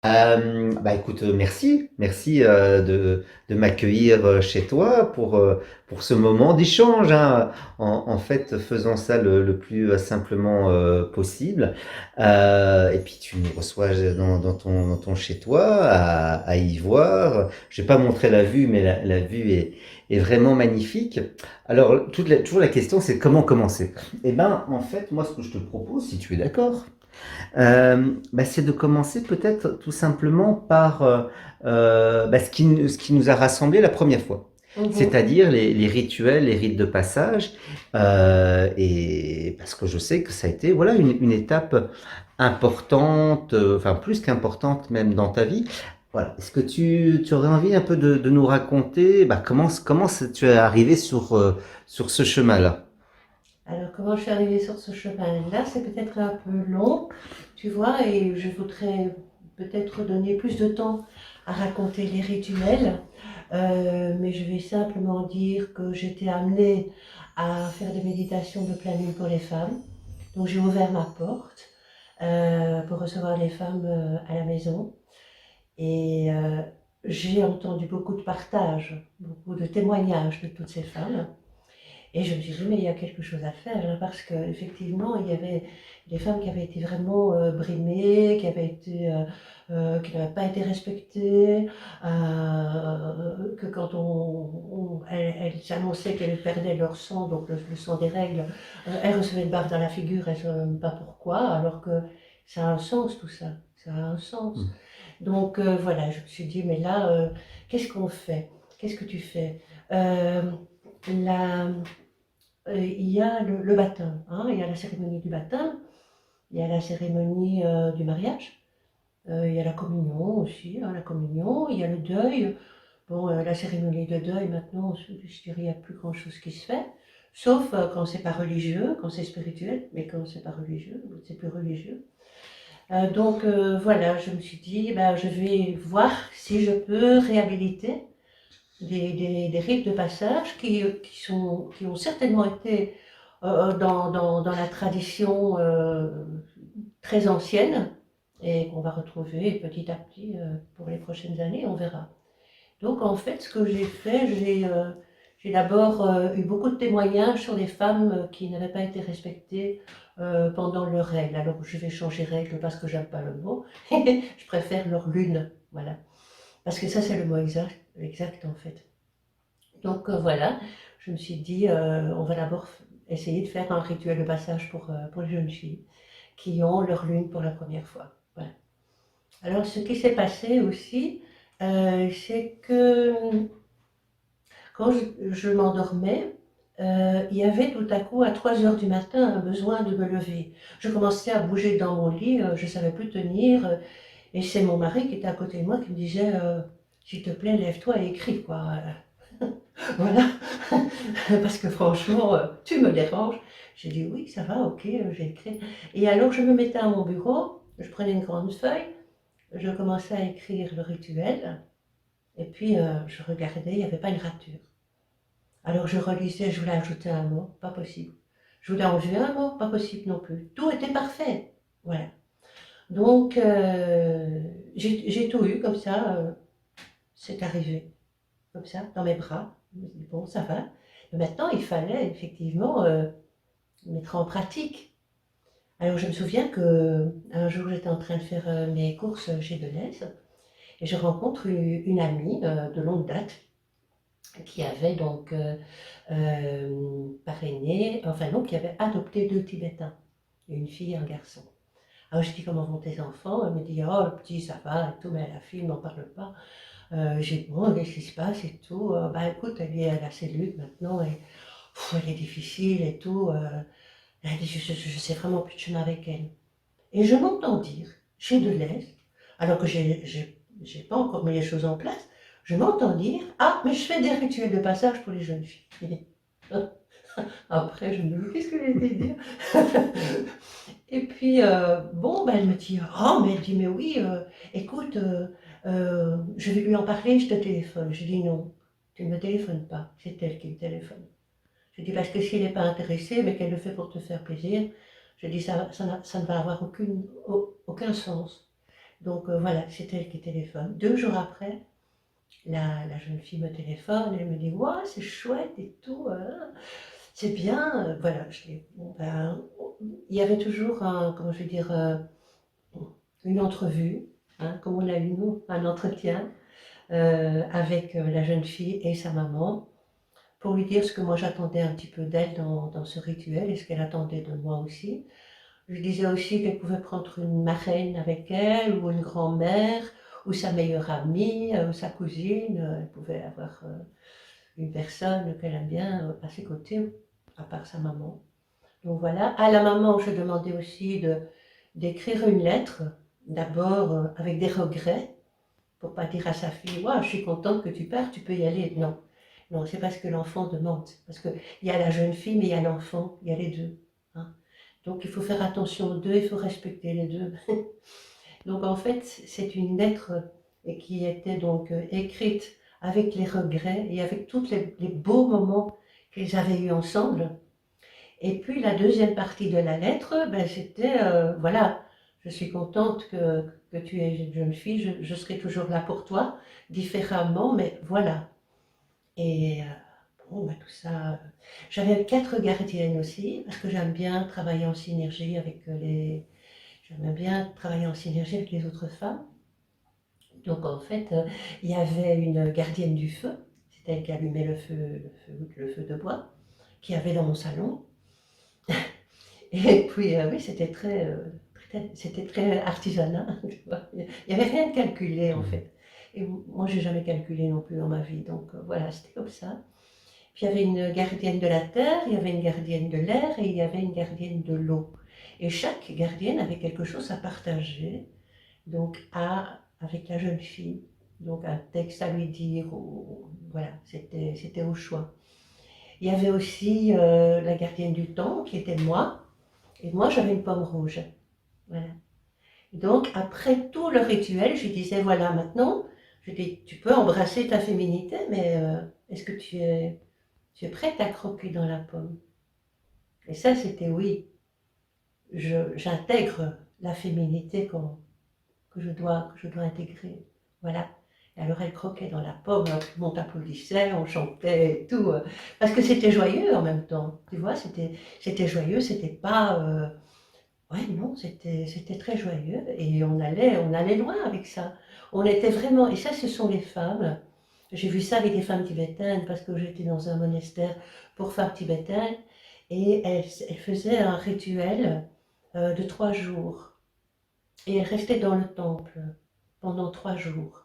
Bah écoute, merci de m'accueillir chez toi pour ce moment d'échange, hein. En fait, faisons ça le plus simplement possible. Et puis tu nous reçois dans ton chez toi à y voir. Je vais pas montrer la vue, mais la vue est vraiment magnifique. Alors, toujours la question, c'est comment commencer? Eh ben, en fait, moi, ce que je te propose, si tu es d'accord, bah, c'est de commencer peut-être tout simplement par bah, ce qui nous a rassemblés la première fois. Mhm. C'est-à-dire les rituels, les rites de passage, et parce que je sais que ça a été voilà, une étape importante, enfin plus qu'importante même dans ta vie. Voilà. Est-ce que tu aurais envie un peu de nous raconter bah, tu es arrivé sur ce chemin-là? Alors, comment je suis arrivée sur ce chemin-là? C'est peut-être un peu long, tu vois, et je voudrais peut-être donner plus de temps à raconter les rituels, mais je vais simplement dire que j'étais amenée à faire des méditations de pleine lune pour les femmes. Donc, j'ai ouvert ma porte pour recevoir les femmes à la maison. Et j'ai entendu beaucoup de partages, beaucoup de témoignages de toutes ces femmes. Et je me suis dit, mais il y a quelque chose à faire, hein, parce qu'effectivement, il y avait des femmes qui avaient été vraiment brimées, qui n'avaient pas été respectées, que quand elles annonçaient qu'elles perdaient leur sang, donc le sang des règles, elles recevaient une barre dans la figure, elles ne savaient même pas pourquoi, alors que ça a un sens tout ça, ça a un sens. Donc voilà, je me suis dit, mais là, qu'est-ce qu'on fait? Qu'est-ce que tu fais? Euh, la, il y a le baptême, hein, il y a la cérémonie du baptême, il y a la cérémonie du mariage, il y a la communion aussi, hein, la communion, il y a le deuil. Bon, la cérémonie de deuil, maintenant, je dirais, il n'y a plus grand-chose qui se fait, sauf quand c'est pas religieux, quand c'est spirituel, mais quand c'est pas religieux, c'est plus religieux. Donc voilà, je me suis dit, ben, je vais voir si je peux réhabiliter des rites de passage qui ont certainement été dans la tradition très ancienne et qu'on va retrouver petit à petit pour les prochaines années, on verra. Donc en fait, ce que j'ai fait, j'ai d'abord eu beaucoup de témoignages sur les femmes qui n'avaient pas été respectées pendant leur règle. Alors je vais changer règle parce que j'aime pas le mot, je préfère leur lune, voilà. Parce que ça c'est le mot exact en fait. Donc voilà, je me suis dit, on va d'abord essayer de faire un rituel de passage pour les jeunes filles qui ont leur lune pour la première fois. Voilà. Alors ce qui s'est passé aussi, c'est que quand je m'endormais, il y avait tout à coup à 3 heures du matin un besoin de me lever. Je commençais à bouger dans mon lit, je ne savais plus tenir, et c'est mon mari qui était à côté de moi qui me disait, s'il te plaît, lève-toi et écris, quoi. Voilà, parce que franchement, tu me déranges. J'ai dit oui, ça va, ok, j'ai écrit. Et alors je me mettais à mon bureau, je prenais une grande feuille, je commençais à écrire le rituel, et puis je regardais, il n'y avait pas une rature. Alors je relisais, je voulais ajouter un mot, pas possible. Je voulais enlever un mot, pas possible non plus. Tout était parfait. Voilà. Donc j'ai tout eu comme ça, c'est arrivé, comme ça, dans mes bras. Je me dis, bon, ça va. Mais maintenant, il fallait effectivement mettre en pratique. Alors je me souviens que un jour j'étais en train de faire mes courses chez Deleuze et je rencontre une amie de longue date qui avait donc parrainé, enfin non, qui avait adopté 2 Tibétains, une fille et un garçon. Alors je dis comment vont tes enfants? Elle me dit oh le petit ça va et tout, mais la fille n'en parle pas. J'ai dit bon qu'est-ce qui se passe et tout. Bah écoute elle est à la cellule maintenant et elle est difficile et tout. Elle dit je sais vraiment plus de chemin avec elle. Et je m'entends dire chez Deleuze, alors que j'ai pas encore mis les choses en place, je m'entends dire ah mais je fais des rituels de passage pour les jeunes filles. Après, je me dis, qu'est-ce que j'ai été dire? Et puis, bon, ben, elle me dit, oh, mais elle dit, mais oui, écoute, je vais lui en parler, je te téléphone. Je dis, non, tu ne me téléphones pas, c'est elle qui me téléphone. Je dis, parce que s'il n'est pas intéressé, mais qu'elle le fait pour te faire plaisir, je dis, ça ne va avoir aucun sens. Donc voilà, c'est elle qui téléphone. 2 jours après, la jeune fille me téléphone, elle me dit «Waouh, c'est chouette et tout, c'est bien», voilà, bon, ben, il y avait toujours un, comment je vais dire, une entrevue, hein, comme on a eu nous, un entretien avec la jeune fille et sa maman pour lui dire ce que moi j'attendais un petit peu d'elle dans ce rituel et ce qu'elle attendait de moi aussi. Je lui disais aussi qu'elle pouvait prendre une marraine avec elle ou une grand-mère ou sa meilleure amie, sa cousine. Elle pouvait avoir une personne qu'elle aime bien à ses côtés, à part sa maman. Donc voilà. À la maman, je demandais aussi d'écrire une lettre, d'abord avec des regrets, pour pas dire à sa fille, ouais, je suis contente que tu pars, tu peux y aller. Non, non, c'est parce que l'enfant demande. Parce qu'il y a la jeune fille, mais il y a l'enfant, il y a les deux. Hein. Donc il faut faire attention aux deux, il faut respecter les deux. Donc en fait, c'est une lettre qui était donc écrite avec les regrets et avec tous les beaux moments qu'ils avaient eus ensemble. Et puis la deuxième partie de la lettre, ben, c'était, voilà, je suis contente que tu es une jeune fille, je serai toujours là pour toi, différemment, mais voilà. Et bon, ben, tout ça. J'avais 4 gardiennes aussi, parce que j'aime bien travailler en synergie avec j'aime bien travailler en synergie avec les autres femmes. Donc en fait, il y avait une gardienne du feu, c'est elle qui allumait le feu de bois, qui avait dans mon salon. Et puis, oui, c'était très artisanal. Tu vois. Il n'y avait rien de calculé, en Mhm. fait. Et moi, j'ai jamais calculé non plus dans ma vie. Donc, voilà, c'était comme ça. Puis, il y avait une gardienne de la terre, il y avait une gardienne de l'air et il y avait une gardienne de l'eau. Et chaque gardienne avait quelque chose à partager, donc avec la jeune fille. Donc, un texte à lui dire, voilà, c'était au choix. Il y avait aussi la gardienne du temps, qui était moi. Et moi, j'avais une pomme rouge. Voilà. Donc, après tout le rituel, je disais, voilà, maintenant, je dis, tu peux embrasser ta féminité, mais est-ce que tu es prête à croquer dans la pomme? Et ça, c'était oui. J'intègre la féminité que je dois intégrer. Voilà. Et alors, elle croquait dans la pomme, tout le monde applaudissait, on chantait et tout. Parce que c'était joyeux en même temps. Tu vois, c'était joyeux, c'était pas. Ouais, non, c'était très joyeux et on allait loin avec ça. On était vraiment, et ça, ce sont les femmes. J'ai vu ça avec les femmes tibétaines parce que j'étais dans un monastère pour femmes tibétaines et elles faisaient un rituel de 3 jours et elles restaient dans le temple pendant 3 jours.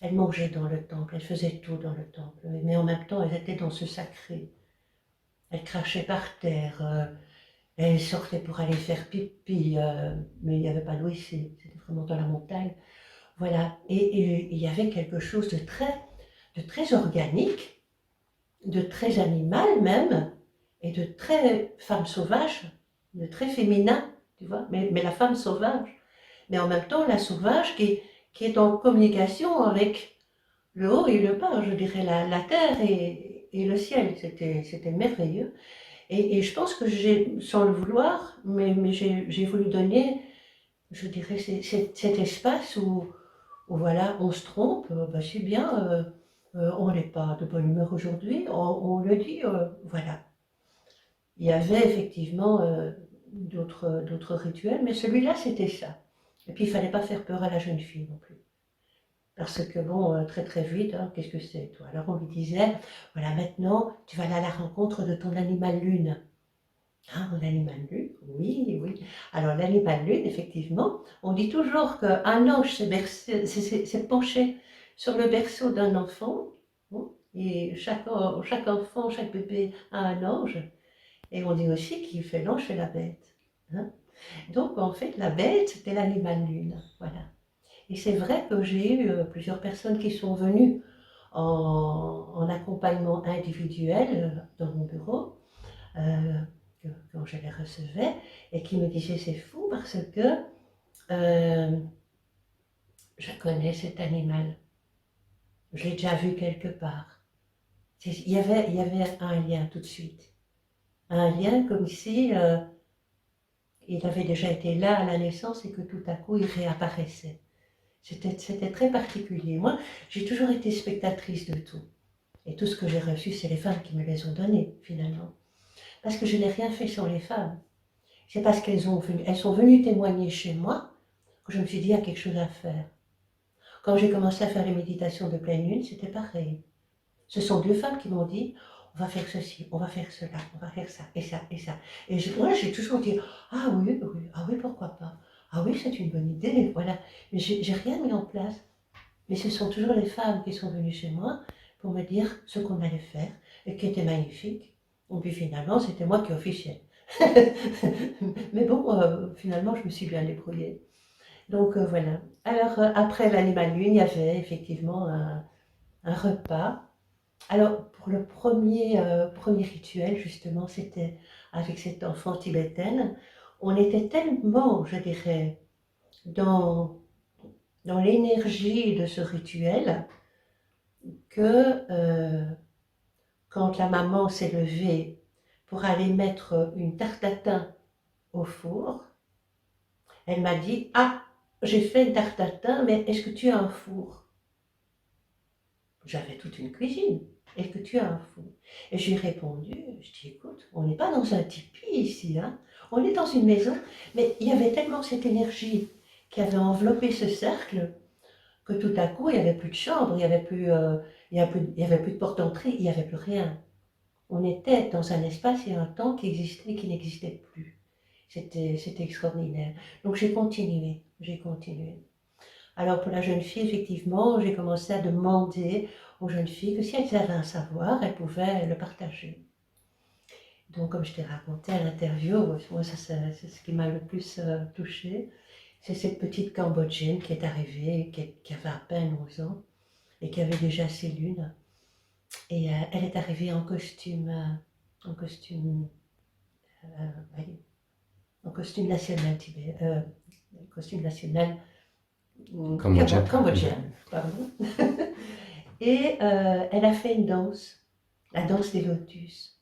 Elles mangeaient dans le temple, elles faisaient tout dans le temple, mais en même temps, elles étaient dans ce sacré. Elles crachaient par terre, elle sortait pour aller faire pipi, mais il n'y avait pas d'eau ici, c'était vraiment dans la montagne. Voilà, et il y avait quelque chose de très organique, de très animal même, et de très femme sauvage, de très féminin, tu vois, mais la femme sauvage. Mais en même temps, la sauvage qui est en communication avec le haut et le bas, je dirais la terre et le ciel. C'était merveilleux. Et je pense que sans le vouloir, mais j'ai voulu donner, je dirais, cet espace où voilà, on se trompe, bah, c'est bien, on n'est pas de bonne humeur aujourd'hui, on le dit, voilà. Il y avait effectivement d'autres rituels, mais celui-là, c'était ça. Et puis, il fallait pas faire peur à la jeune fille non plus. Parce que bon, très très vite, hein, qu'est-ce que c'est toi? Alors on lui disait, voilà, maintenant, tu vas aller à la rencontre de ton animal lune. Ah, mon animal lune, oui, oui. Alors l'animal lune, effectivement, on dit toujours qu'un ange s'est penché sur le berceau d'un enfant, hein, et chaque enfant, chaque bébé a un ange, et on dit aussi qu'il fait l'ange fait la bête. Hein. Donc en fait, la bête, c'était l'animal lune, voilà. Et c'est vrai que j'ai eu plusieurs personnes qui sont venues en accompagnement individuel dans mon bureau, euh, quand je les recevais, et qui me disaient c'est fou parce que euh, je connais cet animal, je l'ai déjà vu quelque part. Il y avait un lien tout de suite. Un lien comme si il avait déjà été là à la naissance et que tout à coup il réapparaissait. C'était très particulier. Moi, j'ai toujours été spectatrice de tout. Et tout ce que j'ai reçu, c'est les femmes qui me les ont donnés, finalement. Parce que je n'ai rien fait sans les femmes. C'est parce elles sont venues témoigner chez moi que je me suis dit, il y a quelque chose à faire. Quand j'ai commencé à faire les méditations de pleine lune, c'était pareil. Ce sont deux femmes qui m'ont dit, on va faire ceci, on va faire cela, on va faire ça, et ça, et ça. Et moi, j'ai toujours dit, ah oui, oui, ah oui, pourquoi pas. Ah oui, c'est une bonne idée, voilà. Mais j'ai rien mis en place. Mais ce sont toujours les femmes qui sont venues chez moi pour me dire ce qu'on allait faire, et qui était magnifique. Et puis finalement, c'était moi qui officiais. Mais bon, finalement, je me suis bien débrouillée. Donc voilà. Alors, après l'animal lune, il y avait effectivement un repas. Alors, pour le premier rituel, justement, c'était avec cette enfant tibétaine. On était tellement, je dirais, dans, dans l'énergie de ce rituel que quand la maman s'est levée pour aller mettre une tarte tatin au four, elle m'a dit, ah, j'ai fait une tarte tatin, mais est-ce que tu as un four? J'avais toute une cuisine. Est-ce que tu as un four? Et j'ai répondu, je dis, écoute, on n'est pas dans un tipi ici, hein. On est dans une maison, mais il y avait tellement cette énergie qui avait enveloppé ce cercle que tout à coup, il n'y avait plus de chambre, il y avait plus de porte d'entrée, il n'y avait plus rien. On était dans un espace et un temps qui existait et qui n'existait plus. C'était extraordinaire. Donc j'ai continué, j'ai continué. Alors pour la jeune fille, effectivement, j'ai commencé à demander aux jeunes filles que si elles avaient un savoir, elles pouvaient le partager. Donc comme je t'ai raconté à l'interview, moi c'est ce qui m'a le plus touchée. C'est cette petite Cambodgienne qui est arrivée, qui avait à peine 11 ans et qui avait déjà ses lunes. Et elle est arrivée en costume, oui, en costume national costume national Cambodgien. cambodgien, pardon. Et elle a fait une danse, la danse des lotus.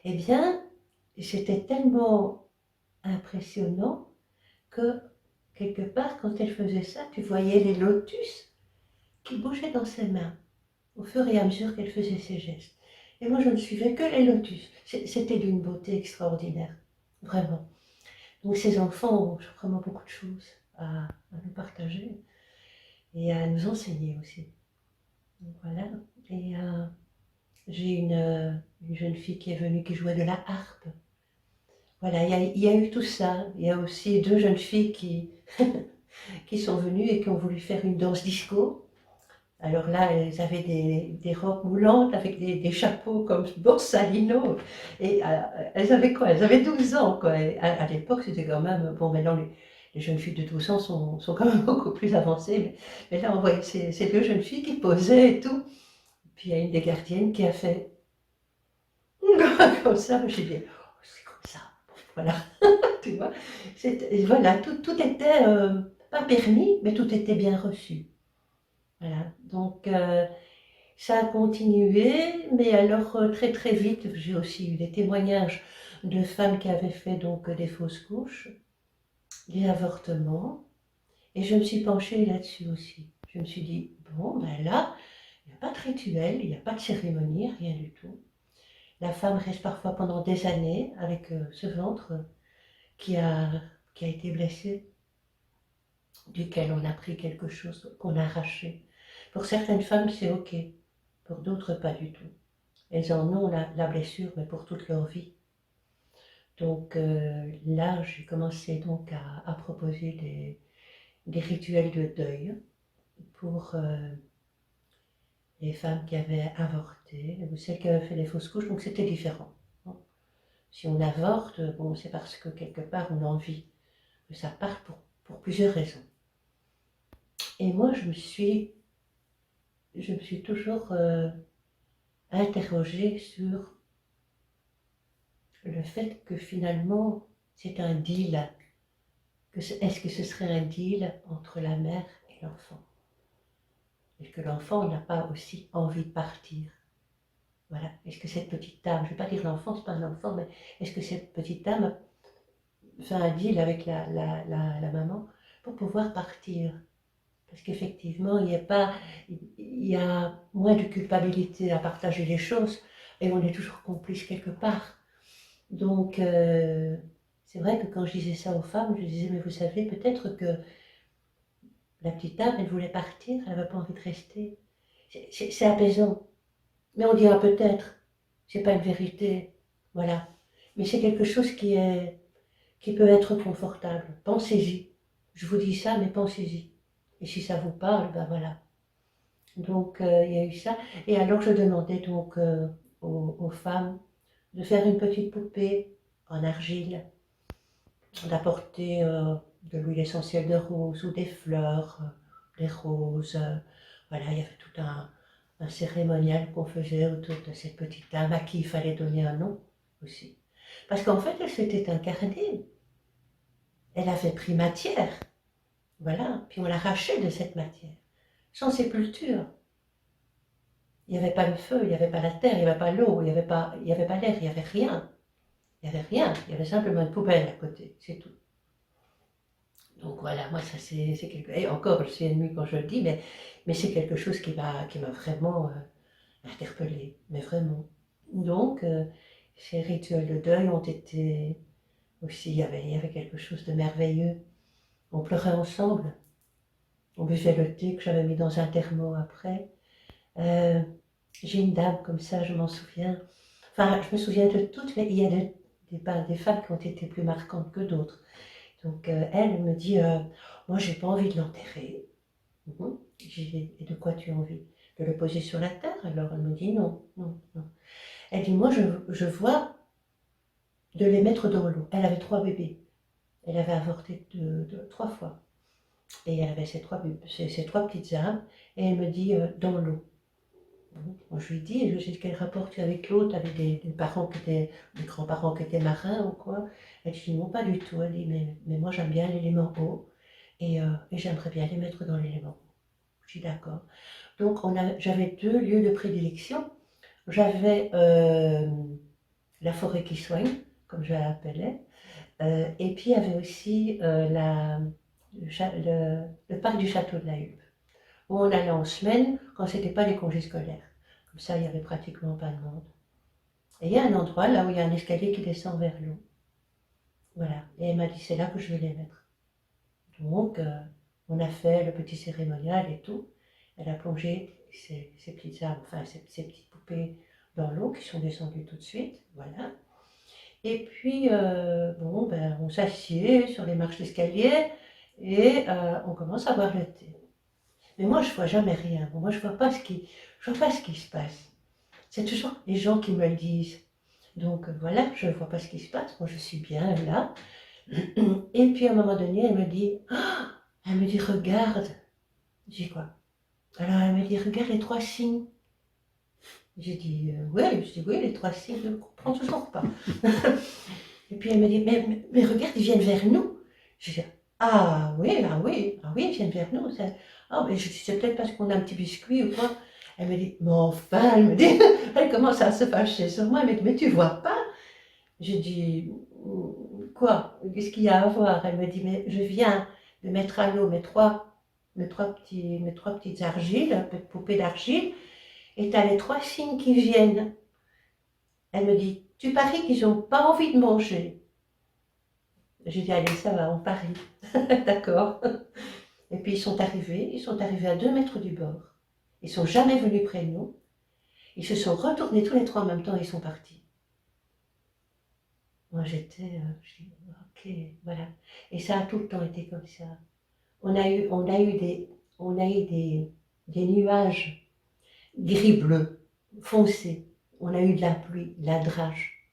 Eh bien, c'était tellement impressionnant que quelque part, quand elle faisait ça, tu voyais les lotus qui bougeaient dans ses mains au fur et à mesure qu'elle faisait ses gestes. Et moi, je ne suivais que les lotus. C'était d'une beauté extraordinaire, vraiment. Donc ces enfants ont vraiment beaucoup de choses à nous partager et à nous enseigner aussi. Donc voilà. Et j'ai une jeune fille qui est venue qui jouait de la harpe. Voilà, il y a eu tout ça. Il y a aussi deux jeunes filles qui sont venues et qui ont voulu faire une danse disco. Alors là, elles avaient des robes moulantes avec des chapeaux comme Borsalino. Et elles avaient quoi? Elles avaient 12 ans, quoi. Et à l'époque, c'était quand même... Bon, maintenant, les jeunes filles de 12 ans sont quand même beaucoup plus avancées. Mais là, on voyait ces deux jeunes filles qui posaient et tout. Puis il y a une des gardiennes qui a fait comme ça. J'ai dit, oh, c'est comme ça. Voilà, tu vois. Voilà, tout était pas permis, mais tout était bien reçu. Voilà, donc ça a continué, mais alors très très vite, j'ai aussi eu des témoignages de femmes qui avaient fait donc des fausses couches, des avortements, et je me suis penchée là-dessus aussi. Je me suis dit, bon, ben là, il n'y a pas de rituel, il n'y a pas de cérémonie, rien du tout. La femme reste parfois pendant des années avec ce ventre qui a, qui a été blessé, duquel on a pris quelque chose, qu'on a arraché. Pour certaines femmes, c'est ok, pour d'autres, pas du tout. Elles en ont la blessure, mais pour toute leur vie. Donc là, j'ai commencé donc à proposer des rituels de deuil pour les femmes qui avaient avorté, ou celles qui avaient fait des fausses couches, donc c'était différent. Si on avorte, bon, c'est parce que quelque part on a envie que ça parte pour plusieurs raisons. Et moi, je me suis toujours interrogée sur le fait que finalement c'est un deal. Est-ce que ce serait un deal entre la mère et l'enfant? Est-ce que l'enfant n'a pas aussi envie de partir? Voilà. Est-ce que cette petite dame, je ne vais pas dire l'enfant, c'est pas un enfant, mais est-ce que cette petite dame fait un deal avec la maman pour pouvoir partir? Parce qu'effectivement, il y a moins de culpabilité à partager les choses et on est toujours complice quelque part. Donc, c'est vrai que quand je disais ça aux femmes, je disais, mais vous savez, peut-être que la petite dame, elle voulait partir, elle n'avait pas envie de rester. C'est apaisant. Mais on dira peut-être, c'est pas une vérité, voilà. Mais c'est quelque chose qui peut être confortable. Pensez-y. Je vous dis ça, mais pensez-y. Et si ça vous parle, ben voilà. Donc il y a eu ça. Et alors je demandais donc aux femmes de faire une petite poupée en argile, d'apporter de l'huile essentielle de rose ou des fleurs, des roses. Voilà, il y avait tout un cérémonial qu'on faisait autour de cette petite dame à qui il fallait donner un nom aussi. Parce qu'en fait, elle s'était incarnée. Elle avait pris matière. Voilà, puis on l'arrachait de cette matière. Sans sépulture. Il n'y avait pas le feu, il n'y avait pas la terre, il n'y avait pas l'eau, il n'y avait pas l'air, il n'y avait rien. Il n'y avait rien, il y avait simplement une poubelle à côté, c'est tout. Donc voilà, moi ça c'est quelque chose. Et encore, je suis ennemie quand je le dis, mais c'est quelque chose qui m'a vraiment interpellée, mais vraiment. Donc, ces rituels de deuil ont été aussi, il y avait quelque chose de merveilleux. On pleurait ensemble, on buvait le thé que j'avais mis dans un thermo après. Euh, j'ai une dame comme ça, je m'en souviens. Enfin, je me souviens de toutes, mais il y a des femmes qui ont été plus marquantes que d'autres. Donc, elle me dit, moi, j'ai pas envie de l'enterrer. Mhm. Et de quoi tu as envie? De le poser sur la terre? Alors, elle me dit, non, non, non. Elle dit, moi, je vois de les mettre dans l'eau. Elle avait 3 bébés. Elle avait avorté 3 fois. Et elle avait ces 3 petites âmes. Et elle me dit, dans l'eau. Moi, je lui dis, quel rapport tu as avec l'eau? Tu avais des parents des grands-parents qui étaient marins ou quoi? Elle dit, non, pas du tout. Elle dit, mais moi, j'aime bien l'élément eau et j'aimerais bien les mettre dans l'élément eau. Je suis d'accord. Donc, j'avais 2 lieux de prédilection. J'avais la forêt qui soigne, comme je l'appelais, et puis il y avait aussi le parc du château de la Hulpe, où on allait en semaine quand c'était pas les congés scolaires. Comme ça, il n'y avait pratiquement pas de monde. Et il y a un endroit là où il y a un escalier qui descend vers l'eau. Voilà. Et elle m'a dit, c'est là que je vais les mettre. Donc, on a fait le petit cérémonial et tout. Elle a plongé ses petites âmes, enfin ses petites poupées dans l'eau qui sont descendues tout de suite. Voilà. Et puis, bon, ben, on s'assied sur les marches d'escalier et on commence à boire le thé. Mais moi, je vois jamais rien. Moi, je vois pas ce qui se passe. C'est toujours les gens qui me le disent. Donc voilà, je ne vois pas ce qui se passe. Moi, je suis bien là. Et puis à un moment donné, elle me dit, regarde. J'ai dit quoi? Alors elle me dit, regarde les 3 signes. J'ai dit, oui, les 3 signes, je ne comprends toujours pas. Et puis elle me dit, mais regarde, ils viennent vers nous. Je dis, ah oui, ah oui, ah oui, ils viennent vers nous. Ah, mais je dis, c'est peut-être parce qu'on a un petit biscuit ou quoi. Elle me dit, mais enfin, elle me dit, elle commence à se fâcher sur moi, mais tu vois pas? Je dis, quoi? Qu'est-ce qu'il y a à voir? Elle me dit, mais je viens de mettre à l'eau mes trois petites argiles, poupées d'argile, et tu as les 3 signes qui viennent. Elle me dit, tu paries qu'ils n'ont pas envie de manger. J'ai dit, allez, ça va, on parie. D'accord. Et puis ils sont arrivés à 2 mètres du bord. Ils sont jamais venus près de nous. Ils se sont retournés tous les 3 en même temps et ils sont partis. Moi je dis, ok, voilà. Et ça a tout le temps été comme ça. On a eu des nuages gris-bleu, foncés. On a eu de la pluie, de la drage.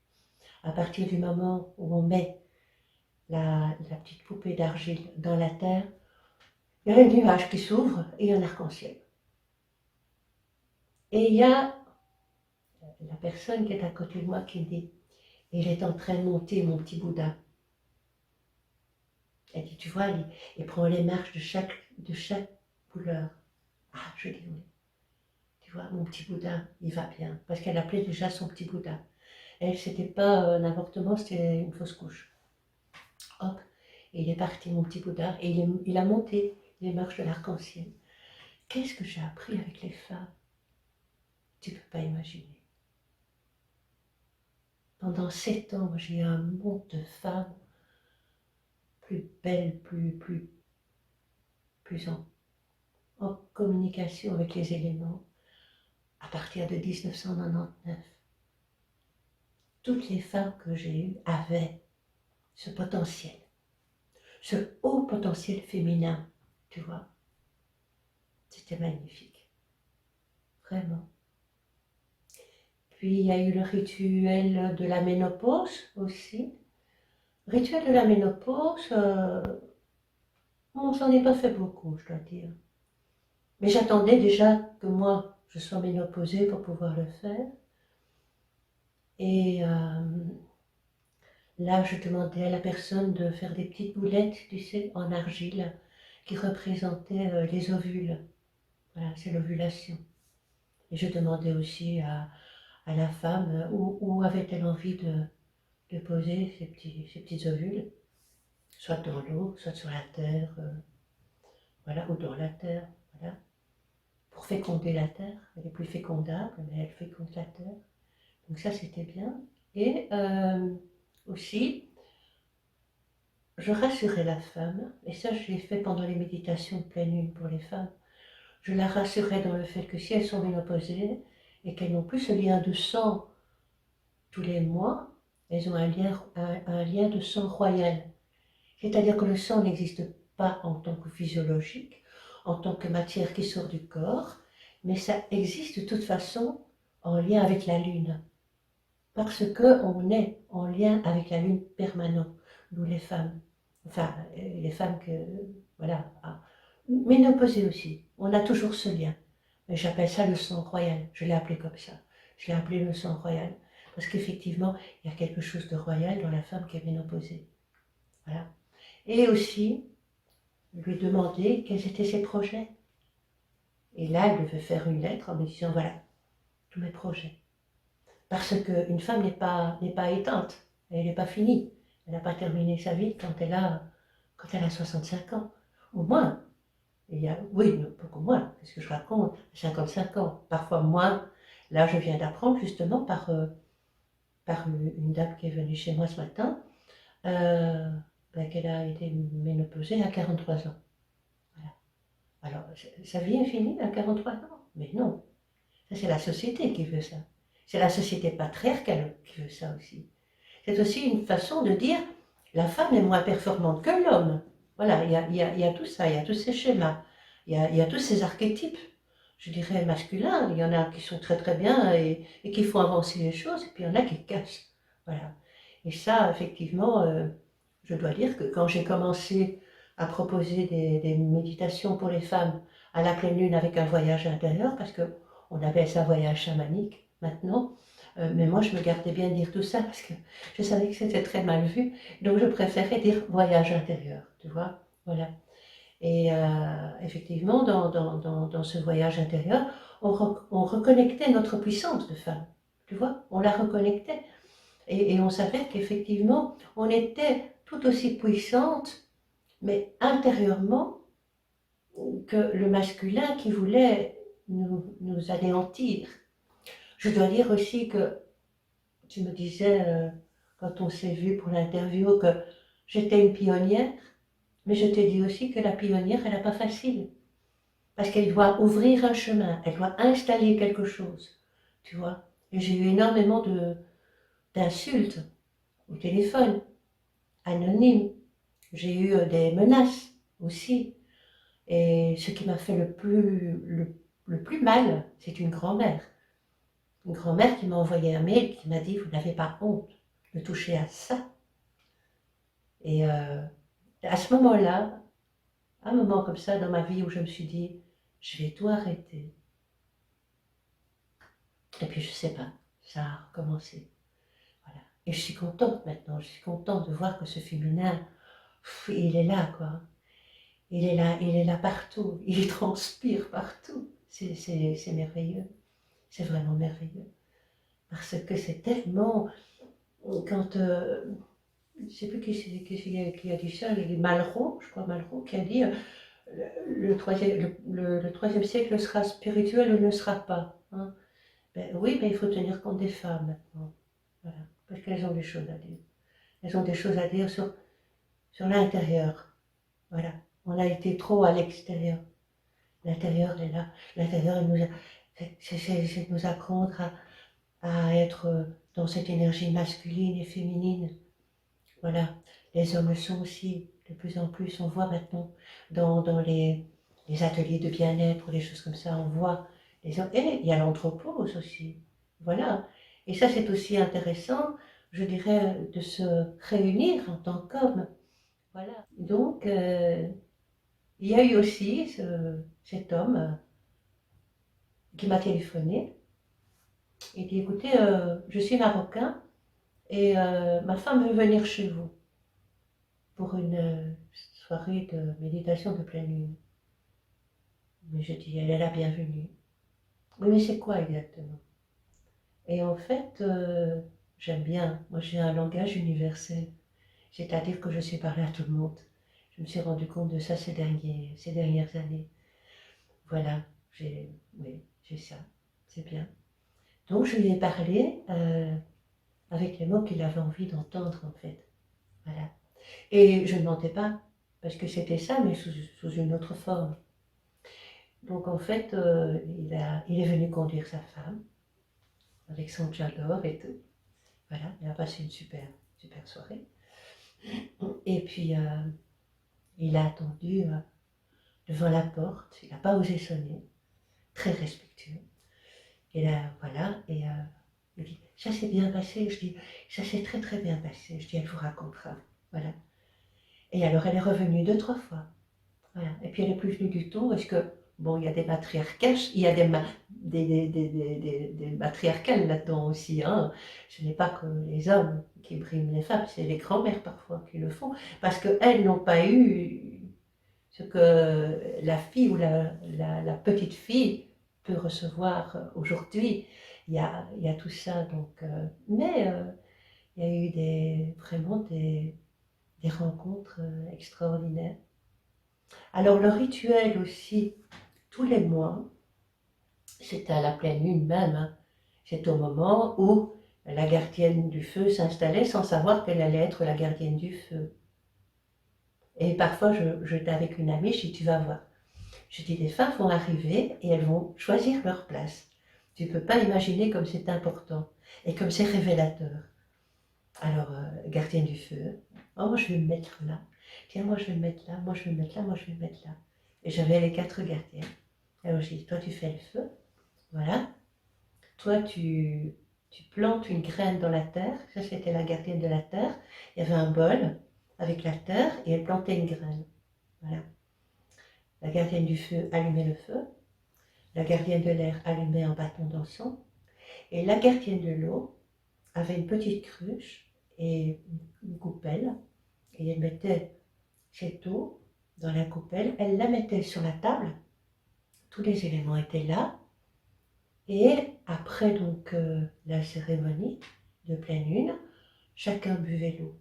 À partir du moment où on met la petite poupée d'argile dans la terre, il y a un nuage qui s'ouvre et un arc-en-ciel. Et il y a la personne qui est à côté de moi qui me dit, il est en train de monter mon petit Bouddha. Elle dit, tu vois, il prend les marches de chaque couleur. Ah, je dis oui. Tu vois, mon petit Bouddha, il va bien. Parce qu'elle appelait déjà son petit Bouddha. Elle, c'était pas un avortement, c'était une fausse couche. Hop, et il est parti, mon petit Bouddha, et il a monté. les marches de l'arc-en-ciel. Qu'est-ce que j'ai appris avec les femmes? Tu ne peux pas imaginer. Pendant 7 ans, j'ai eu un monde de femmes plus belles, plus en communication avec les éléments à partir de 1999. Toutes les femmes que j'ai eues avaient ce potentiel, ce haut potentiel féminin, tu vois. C'était magnifique, vraiment. Puis il y a eu le rituel de la ménopause aussi. Le rituel de la ménopause, on s'en est pas fait beaucoup, je dois dire. Mais j'attendais déjà que moi, je sois ménopausée pour pouvoir le faire. Et là, je demandais à la personne de faire des petites boulettes, tu sais, en argile, qui représentaient les ovules. Voilà, c'est l'ovulation. Et je demandais aussi à la femme où avait-elle envie de poser ces petits ovules, soit dans l'eau, soit sur la terre, voilà, ou dans la terre, voilà, pour féconder la terre. Elle est plus fécondable, mais elle féconde la terre. Donc ça, c'était bien. Et aussi, je rassurais la femme, et ça, je l'ai fait pendant les méditations de pleine lune pour les femmes. Je la rassurais dans le fait que si elles sont ménopausées et qu'elles n'ont plus ce lien de sang tous les mois, elles ont un lien de sang royal. C'est-à-dire que le sang n'existe pas en tant que physiologique, en tant que matière qui sort du corps, mais ça existe de toute façon en lien avec la lune. Parce qu'on est en lien avec la lune permanent, nous les femmes. Enfin, les femmes que, voilà, ménopausées aussi. On a toujours ce lien. Mais j'appelle ça le sang royal. Je l'ai appelé comme ça. Je l'ai appelé le sang royal. Parce qu'effectivement, il y a quelque chose de royal dans la femme qui est ménopausée. Voilà. Et aussi, lui demander quels étaient ses projets. Et là, elle devait faire une lettre en me disant, voilà, tous mes projets. Parce qu'une femme n'est pas éteinte, elle n'est pas finie. Elle n'a pas terminé sa vie quand elle a 65 ans. Au moins, oui, beaucoup moins, qu'est-ce que je raconte, 55 ans, parfois moins. Là, je viens d'apprendre justement par une dame qui est venue chez moi ce matin, qu'elle a été ménopausée à 43 ans. Voilà. Alors, sa vie est finie à 43 ans? Mais non, ça c'est la société qui veut ça. C'est la société patriarcale qui veut ça aussi. C'est aussi une façon de dire la femme est moins performante que l'homme. Voilà, il y a tout ça, il y a tous ces schémas, il y a tous ces archétypes, je dirais masculins. Il y en a qui sont très très bien et qui font avancer les choses, et puis il y en a qui cassent. Voilà. Et ça, effectivement, je dois dire que quand j'ai commencé à proposer des méditations pour les femmes à la pleine lune avec un voyage intérieur, parce qu'on appelle ça voyage chamanique maintenant, mais moi je me gardais bien de dire tout ça parce que je savais que c'était très mal vu, donc je préférais dire voyage intérieur, tu vois, voilà. Et effectivement, dans ce voyage intérieur, on reconnectait notre puissance de femme, tu vois, on la reconnectait. Et on savait qu'effectivement, on était tout aussi puissante, mais intérieurement, que le masculin qui voulait nous anéantir. Je dois dire aussi que tu me disais, quand on s'est vu pour l'interview, que j'étais une pionnière, mais je t'ai dit aussi que la pionnière, elle n'a pas facile. Parce qu'elle doit ouvrir un chemin, elle doit installer quelque chose, tu vois. Et j'ai eu énormément d'insultes au téléphone, anonymes. J'ai eu des menaces aussi. Et ce qui m'a fait le plus mal, c'est une grand-mère. Une grand-mère qui m'a envoyé un mail qui m'a dit, vous n'avez pas honte de toucher à ça. Et à ce moment-là, un moment comme ça dans ma vie où je me suis dit, je vais tout arrêter. Et puis je sais pas, ça a recommencé. Voilà. Et je suis contente maintenant, je suis contente de voir que ce féminin, il est là quoi. Il est là partout, il transpire partout. C'est merveilleux, c'est vraiment merveilleux. Parce que c'est tellement, quand, je ne sais plus qui a dit ça, Malraux, je crois Malraux, qui a dit le troisième siècle sera spirituel ou ne sera pas, hein. Ben oui, mais il faut tenir compte des femmes maintenant. Voilà. Parce qu'elles ont des choses à dire. Elles ont des choses à dire sur l'intérieur. Voilà. On a été trop à l'extérieur. L'intérieur est là. L'intérieur, c'est de nous apprendre à être dans cette énergie masculine et féminine. Voilà. Les hommes le sont aussi, de plus en plus. On voit maintenant dans les ateliers de bien-être ou des choses comme ça, on voit les hommes. Et il y a l'anthropose aussi. Voilà. Et ça, c'est aussi intéressant, je dirais, de se réunir en tant qu'homme. Voilà. Donc, il y a eu aussi cet homme qui m'a téléphoné et dit, écoutez, je suis marocain et ma femme veut venir chez vous pour une soirée de méditation de pleine lune. Mais je dis, elle est la bienvenue. Oui, mais c'est quoi exactement? Et en fait, j'aime bien. Moi, j'ai un langage universel. C'est-à-dire que je sais parler à tout le monde. Je me suis rendu compte de ça ces dernières années. Voilà, oui, j'ai ça. C'est bien. Donc, je lui ai parlé avec les mots qu'il avait envie d'entendre, en fait. Voilà. Et je ne mentais pas, parce que c'était ça, mais sous une autre forme. Donc, en fait, il est venu conduire sa femme, avec son tchador et tout. Voilà, il a passé une super, super soirée. Et puis, il a attendu devant la porte, il n'a pas osé sonner, très respectueux. Et là, voilà, et il dit, ça s'est bien passé. Je dis, ça s'est très très bien passé. Je dis, elle vous racontera. Voilà. Et alors, elle est revenue 2, 3 fois. Voilà. Et puis, elle n'est plus venue du tout, parce que, bon, il y a des matriarcages, il y a des matriarcales là-dedans aussi, hein. Ce n'est pas que les hommes qui briment les femmes, c'est les grands-mères parfois qui le font, parce qu'elles n'ont pas eu ce que la fille ou la petite fille peut recevoir aujourd'hui. Il y a tout ça, donc, mais il y a eu vraiment des rencontres extraordinaires. Alors le rituel aussi, tous les mois, c'est à la pleine lune même, hein. C'est au moment où la gardienne du feu s'installait sans savoir qu'elle allait être la gardienne du feu. Et parfois, j'étais avec une amie, je dis, tu vas voir. Je dis, les femmes vont arriver et elles vont choisir leur place. Tu ne peux pas imaginer comme c'est important et comme c'est révélateur. Alors, gardienne du feu, oh, moi je vais me mettre là. Tiens, moi je vais me mettre là, moi je vais me mettre là, moi je vais me mettre là. Et j'avais les 4 gardiennes. Alors je dis, toi tu fais le feu, voilà. Toi tu plantes une graine dans la terre. Ça c'était la gardienne de la terre. Il y avait un bol avec la terre et elle plantait une graine. Voilà. La gardienne du feu allumait le feu. La gardienne de l'air allumait un bâton d'encens. Et la gardienne de l'eau avait une petite cruche et une coupelle. Et elle mettait cette eau dans la coupelle. Elle la mettait sur la table. Tous les éléments étaient là. Et après donc la cérémonie de pleine lune, chacun buvait l'eau.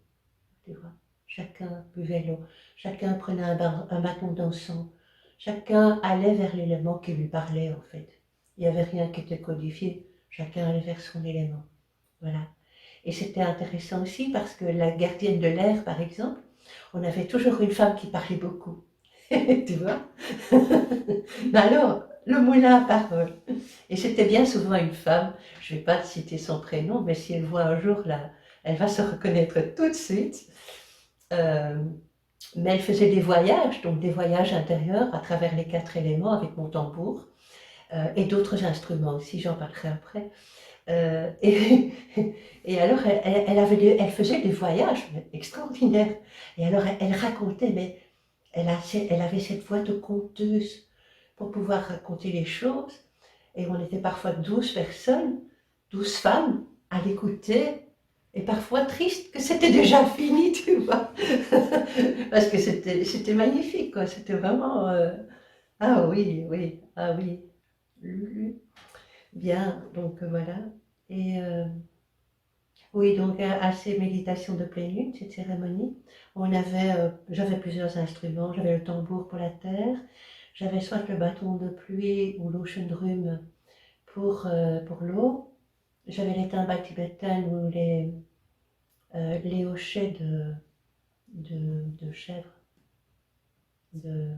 Tu vois, chacun buvait l'eau. Chacun prenait un bâton d'encens. Chacun allait vers l'élément qui lui parlait en fait. Il n'y avait rien qui était codifié. Chacun allait vers son élément. Voilà. Et c'était intéressant aussi parce que la gardienne de l'air, par exemple, on avait toujours une femme qui parlait beaucoup. Tu vois. Mais alors, le moulin à parole. Et c'était bien souvent une femme, je ne vais pas te citer son prénom, mais si elle voit un jour là, elle va se reconnaître tout de suite. Mais elle faisait des voyages, donc des voyages intérieurs à travers les 4 éléments avec mon tambour et d'autres instruments aussi, j'en parlerai après. Et alors elle faisait des voyages extraordinaires. Et alors elle racontait, mais elle avait cette voix de conteuse pour pouvoir raconter les choses. Et on était parfois 12 personnes, 12 femmes à l'écouter. Et parfois triste que c'était déjà fini, tu vois. Parce que c'était magnifique, quoi. C'était vraiment... Ah oui, oui, ah oui. Bien, donc voilà. Et Oui, donc à ces méditations de pleine lune, cette cérémonie, j'avais plusieurs instruments. J'avais le tambour pour la terre, j'avais soit le bâton de pluie ou l'ocean drum pour l'eau, j'avais les timbales tibétaines ou les hochets de chèvre, de,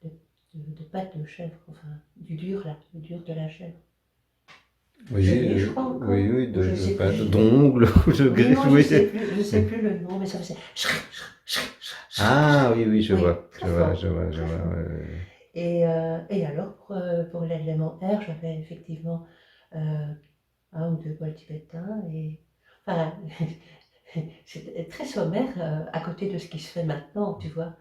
de, de pattes de chèvre, enfin du dur là, le dur de la chèvre. Oui, Genet, je crois encore, oui, ou je ne sais pas plus. d'ongles, de Oui, griffes, non, oui. je sais plus le nom, mais ça faisait. Ah oui, oui, je Oui, vois, je très vois, je fort, vois, je très vois. fort. Et alors, pour l'élément air, j'avais effectivement un ou deux bols tibétains. Enfin, c'était très sommaire à côté de ce qui se fait maintenant, tu vois.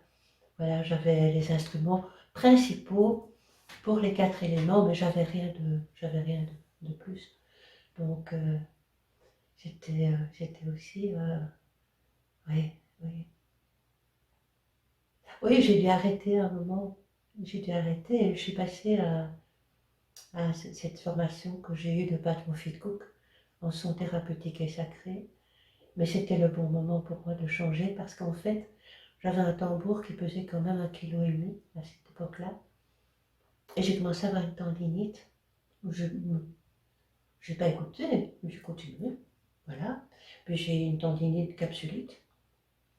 Voilà, j'avais les instruments principaux pour les 4 éléments, mais j'avais rien de plus. Donc, c'était aussi, oui, oui. Oui, j'ai dû arrêter un moment. J'ai dû arrêter et je suis passée à cette formation que j'ai eue de Pat Moffitt Cook en son thérapeutique et sacré. Mais c'était le bon moment pour moi de changer parce qu'en fait, j'avais un tambour qui pesait quand même 1,5 kg à cette époque-là. Et j'ai commencé à avoir une tendinite. Je n'ai pas écouté, mais j'ai continué. Voilà. Puis j'ai une tendinite capsulite.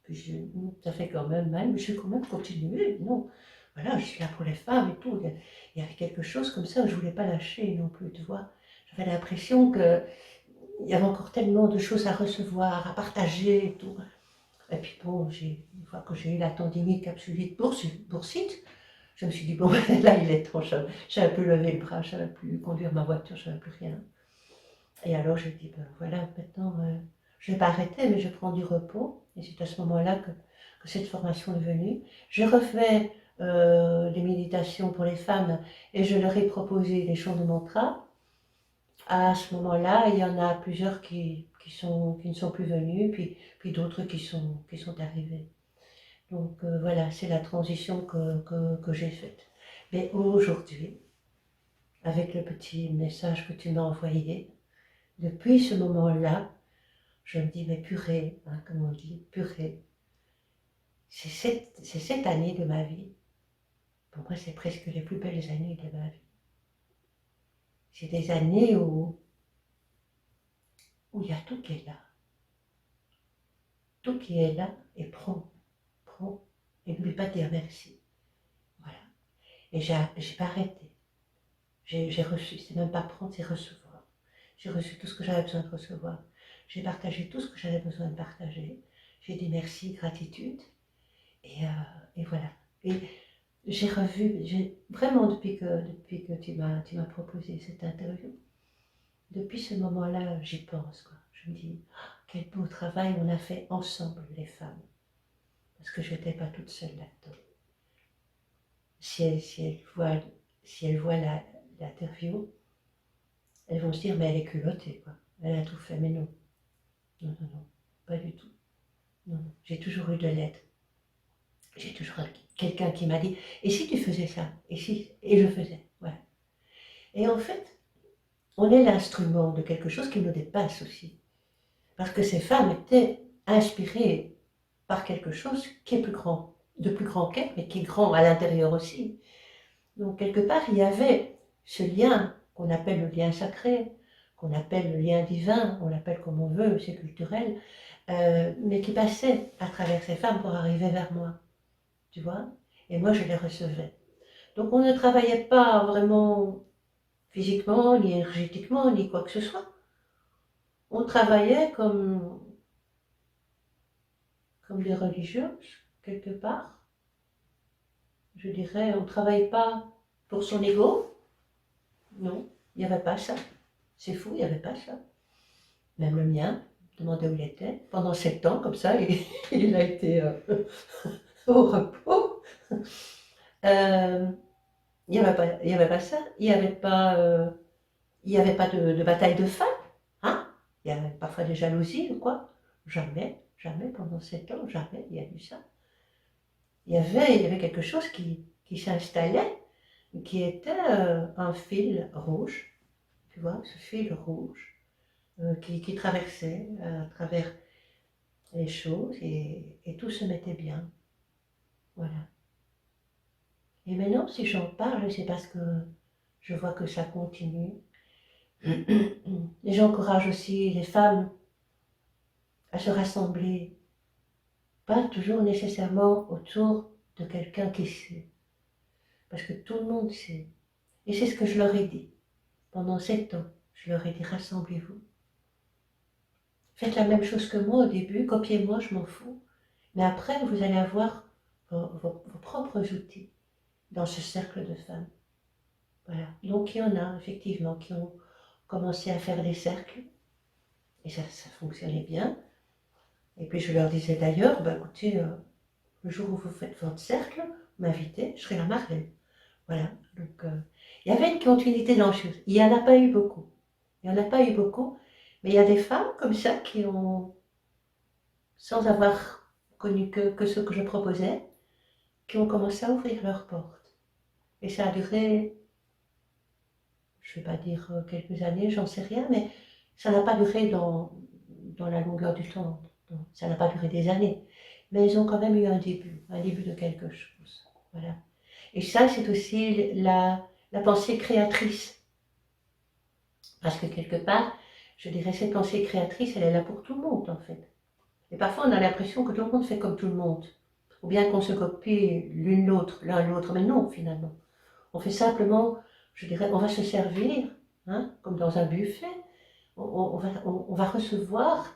Puis ça fait quand même mal, mais je vais quand même continuer. Non, voilà, je suis là pour les femmes et tout. Il y avait quelque chose comme ça, je ne voulais pas lâcher non plus, tu vois. J'avais l'impression qu'il y avait encore tellement de choses à recevoir, à partager et tout. Et puis bon, une fois que j'ai eu la tendinite capsulite boursite, je me suis dit, bon, là, il est temps. J'avais plus levé le bras, je ne savais plus conduire ma voiture, je ne savais plus rien. Et alors j'ai dit, ben voilà, maintenant, je ne vais pas arrêter, mais je prends du repos. Et c'est à ce moment-là que cette formation est venue. J'ai refait les méditations pour les femmes et je leur ai proposé des chants de mantra. À ce moment-là, il y en a plusieurs qui ne sont plus venus, puis d'autres qui sont arrivés. Donc voilà, c'est la transition que j'ai faite. Mais aujourd'hui, avec le petit message que tu m'as envoyé, depuis ce moment-là, je me dis, mais purée, hein, comme on dit, purée, c'est cette année de ma vie. Pour moi, c'est presque les plus belles années de ma vie. C'est des années où il y a tout qui est là. Tout qui est là et prends, et n'oublie pas de dire merci. Voilà. Et j'ai pas arrêté. J'ai reçu, c'est même pas prendre, c'est recevoir. J'ai reçu tout ce que j'avais besoin de recevoir. J'ai partagé tout ce que j'avais besoin de partager. J'ai dit merci, gratitude. Et voilà. Et vraiment depuis que tu m'as proposé cette interview, depuis ce moment-là, j'y pense, quoi. Je me dis, ah, quel beau travail on a fait ensemble, les femmes. Parce que je n'étais pas toute seule là-dedans. Si elles voient l'interview, elles vont se dire, mais elle est culottée, quoi. Elle a tout fait, mais non. Non, non, non, pas du tout. Non, non. J'ai toujours eu de l'aide. J'ai toujours quelqu'un qui m'a dit, et si tu faisais ça? Et je faisais, voilà. Et en fait, on est l'instrument de quelque chose qui nous dépasse aussi. Parce que ces femmes étaient inspirées par quelque chose qui est plus grand, de plus grand qu'elles, mais qui est grand à l'intérieur aussi. Donc quelque part, il y avait ce lien qu'on appelle le lien sacré, qu'on appelle le lien divin, on l'appelle comme on veut, c'est culturel, mais qui passait à travers ces femmes pour arriver vers moi, tu vois. Et moi, je les recevais. Donc on ne travaillait pas vraiment physiquement, ni énergétiquement, ni quoi que ce soit. On travaillait comme des religieuses, quelque part. Je dirais, on ne travaille pas pour son ego. Non, il n'y avait pas ça. C'est fou, il n'y avait pas ça. Même le mien, demandait où il était. Pendant 7 ans, comme ça, il a été au repos. Euh, il y avait pas ça. Il y avait pas de bataille de femmes. Hein? Il y avait parfois des jalousies ou quoi. Jamais, jamais, pendant 7 ans, jamais, il y a eu ça. Il y avait quelque chose qui s'installait, qui était un fil rouge, tu vois, ce fil rouge, qui traversait à travers les choses et tout se mettait bien. Voilà. Et maintenant, si j'en parle, c'est parce que je vois que ça continue. Et j'encourage aussi les femmes à se rassembler, pas toujours nécessairement autour de quelqu'un qui sait, parce que tout le monde sait. Et c'est ce que je leur ai dit. Pendant 7 ans, je leur ai dit, rassemblez-vous. Faites la même chose que moi au début, copiez-moi, je m'en fous. Mais après, vous allez avoir vos propres outils dans ce cercle de femmes. Voilà. Donc il y en a effectivement qui ont commencé à faire des cercles, et ça fonctionnait bien. Et puis je leur disais d'ailleurs, bah, écoutez, le jour où vous faites votre cercle, m'invitez, je serai la marraine. Voilà. Donc il y avait une continuité dans la chose. Il n'y en a pas eu beaucoup. Il n'y en a pas eu beaucoup, mais il y a des femmes comme ça qui ont, sans avoir connu que ce que je proposais, qui ont commencé à ouvrir leurs portes. Et ça a duré, je ne vais pas dire quelques années, j'en sais rien, mais ça n'a pas duré dans la longueur du temps. Ça n'a pas duré des années. Mais elles ont quand même eu un début de quelque chose. Voilà. Et ça, c'est aussi la pensée créatrice. Parce que quelque part, je dirais, cette pensée créatrice, elle est là pour tout le monde, en fait. Et parfois, on a l'impression que tout le monde fait comme tout le monde. Ou bien qu'on se copie l'un l'autre. Mais non, finalement. On fait simplement, je dirais, on va se servir, hein, comme dans un buffet. On va recevoir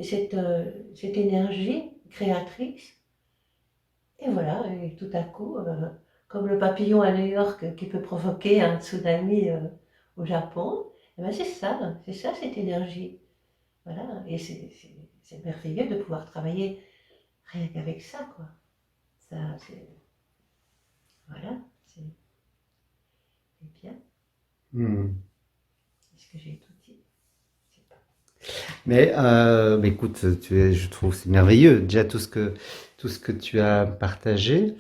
cette énergie créatrice. Et voilà, et tout à coup, comme le papillon à New York qui peut provoquer un tsunami au Japon, eh ben c'est ça cette énergie. Voilà, et c'est merveilleux de pouvoir travailler rien qu'avec ça, quoi. Ça, voilà, c'est bien. Est-ce que j'ai tout dit? Je sais pas. Mais écoute, je trouve c'est merveilleux déjà tout ce que tu as partagé.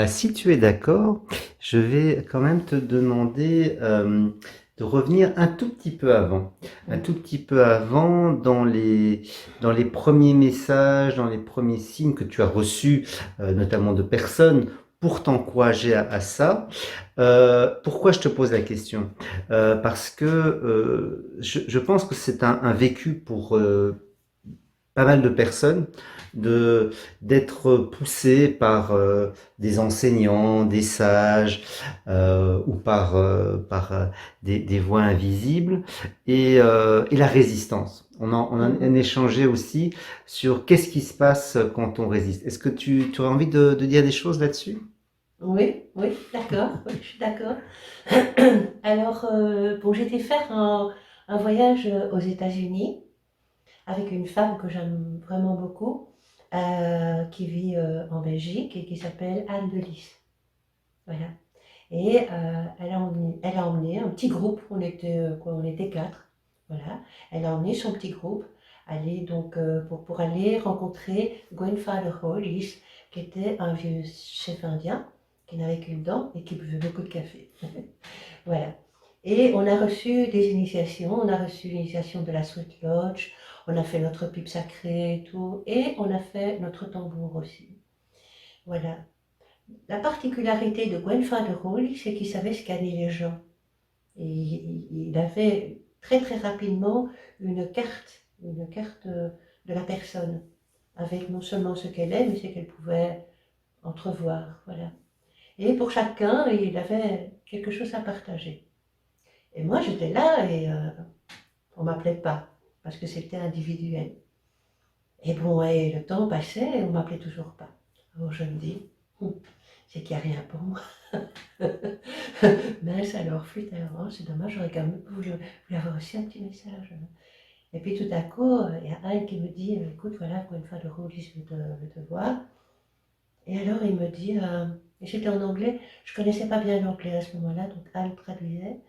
Si tu es d'accord, je vais quand même te demander de revenir un tout petit peu avant, un tout petit peu avant dans les premiers messages, dans les premiers signes que tu as reçus, notamment de personnes pour t'encourager à ça. Pourquoi je te pose la question? Parce que je pense que c'est un vécu pour pas mal de personnes de d'être poussées par des enseignants, des sages ou par des voix invisibles et la résistance. On a échangé aussi sur qu'est-ce qui se passe quand on résiste. Est-ce que tu aurais envie de dire des choses là-dessus? Oui, oui, d'accord, oui, je suis d'accord. Alors, bon, j'étais faire un voyage aux États-Unis avec une femme que j'aime vraiment beaucoup, qui vit en Belgique et qui s'appelle Anne de Lys. Voilà. Et elle a emmené un petit groupe, on était, quoi, on était 4. Voilà. Elle a emmené son petit groupe aller donc, pour aller rencontrer Grandfather Hollis, qui était un vieux chef indien qui n'avait qu'une dent et qui buvait beaucoup de café. Voilà. Et on a reçu des initiations, on a reçu l'initiation de la Sweet Lodge, on a fait notre pipe sacrée et tout, et on a fait notre tambour aussi. Voilà. La particularité de Grandfather Hollis, c'est qu'il savait scanner les gens. Et il avait très très rapidement une carte de la personne, avec non seulement ce qu'elle est, mais ce qu'elle pouvait entrevoir. Voilà. Et pour chacun, il avait quelque chose à partager. Et moi, j'étais là et on ne m'appelait pas, parce que c'était individuel. Et bon, et le temps passait et on ne m'appelait toujours pas. Alors je me dis, c'est qu'il n'y a rien pour moi. Mince alors, flûte alors, c'est dommage, j'aurais quand même voulu avoir aussi un petit message. Et puis tout à coup, il y a Anne qui me dit, écoute, voilà, pour une fois de Roulis veut te voir. Et alors il me dit, et c'était en anglais, je ne connaissais pas bien l'anglais à ce moment-là, donc Anne traduisait.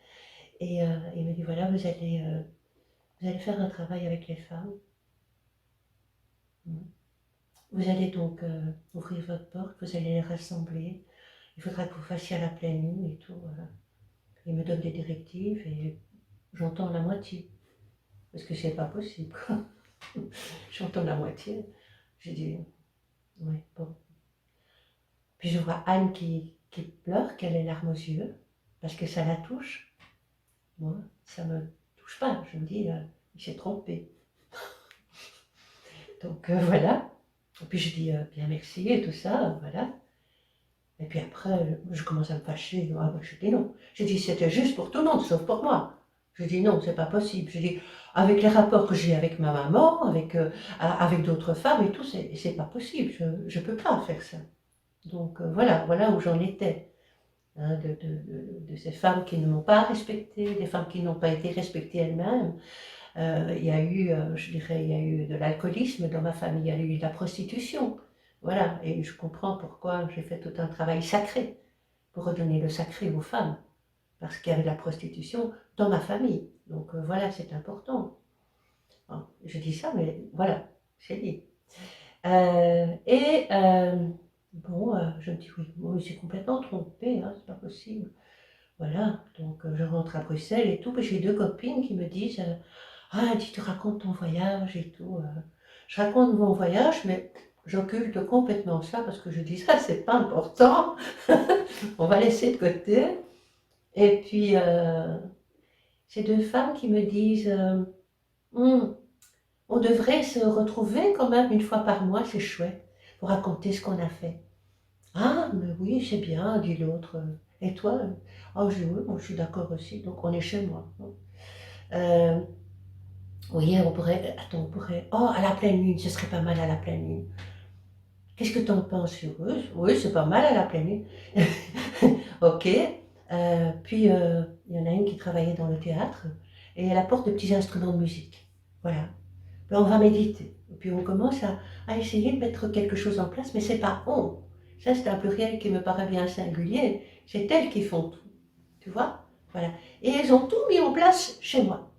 Et il me dit, voilà, vous allez faire un travail avec les femmes. Vous allez donc ouvrir votre porte, vous allez les rassembler. Il faudra que vous fassiez à la pleine lune et tout. Voilà. Il me donne des directives et j'entends la moitié. parce que c'est pas possible. J'entends la moitié. J'ai dit, oui, bon. Puis je vois Anne qui pleure, qui a les larmes aux yeux, parce que ça la touche. Moi, ça me touche pas. Je me dis, il s'est trompé. Donc voilà. Et puis je dis, bien merci et tout ça, voilà. Et puis après, je commence à me fâcher. Ah, je dis non. J'ai dit, c'était juste pour tout le monde, sauf pour moi. Je dis non, c'est pas possible. Je dis, avec les rapports que j'ai avec ma maman, avec d'autres femmes et tout, c'est pas possible. Je peux pas faire ça. Donc voilà où j'en étais. Hein, de ces femmes qui ne m'ont pas respectée, des femmes qui n'ont pas été respectées elles-mêmes. Il y a eu, je dirais, il y a eu de l'alcoolisme dans ma famille, il y a eu de la prostitution. Voilà, et je comprends pourquoi j'ai fait tout un travail sacré pour redonner le sacré aux femmes, parce qu'il y avait de la prostitution dans ma famille. Donc voilà, c'est important. Bon, je dis ça, mais voilà, c'est dit. Bon, je me dis oui, bon, il s'est complètement trompé, hein, c'est pas possible. Voilà, donc je rentre à Bruxelles et tout, puis j'ai deux copines qui me disent ah, dis, tu racontes ton voyage et tout. Je raconte mon voyage, mais j'occulte complètement ça parce que je dis ça, c'est pas important, on va laisser de côté. Et puis, ces deux femmes qui me disent Hum, on devrait se retrouver quand même une fois par mois, c'est chouette, pour raconter ce qu'on a fait. Ah, mais oui, c'est bien, dit l'autre. Et toi? Oh, je dis oui, moi je suis d'accord aussi, donc on est chez moi. Euh, oui, on pourrait, attends, on pourrait, oh, à la pleine lune, ce serait pas mal à la pleine lune. Qu'est-ce que t'en penses? Oui, oui, c'est pas mal à la pleine lune. Ok. Puis, il y en a une qui travaillait dans le théâtre et elle apporte de petits instruments de musique. Voilà. Puis on va méditer. Et puis on commence à essayer de mettre quelque chose en place, mais c'est pas on. Ça, c'est un pluriel qui me paraît bien singulier. C'est elles qui font tout. Tu vois? Voilà. Et elles ont tout mis en place chez moi.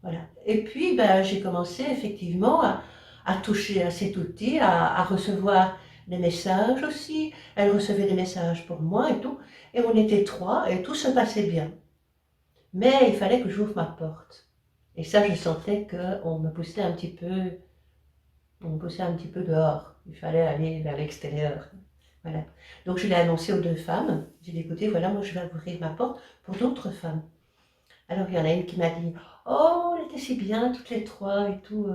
Voilà. Et puis, ben, j'ai commencé effectivement à toucher à cet outil, à recevoir des messages aussi. Elle recevait des messages pour moi et tout. Et on était trois et tout se passait bien. Mais il fallait que j'ouvre ma porte. Et ça, je sentais qu'on me poussait un petit peu, on me poussait un petit peu dehors. Il fallait aller vers l'extérieur. Voilà. Donc je l'ai annoncé aux deux femmes. J'ai dit, écoutez, voilà, moi je vais ouvrir ma porte pour d'autres femmes. Alors il y en a une qui m'a dit, oh, on était si bien toutes les trois et tout.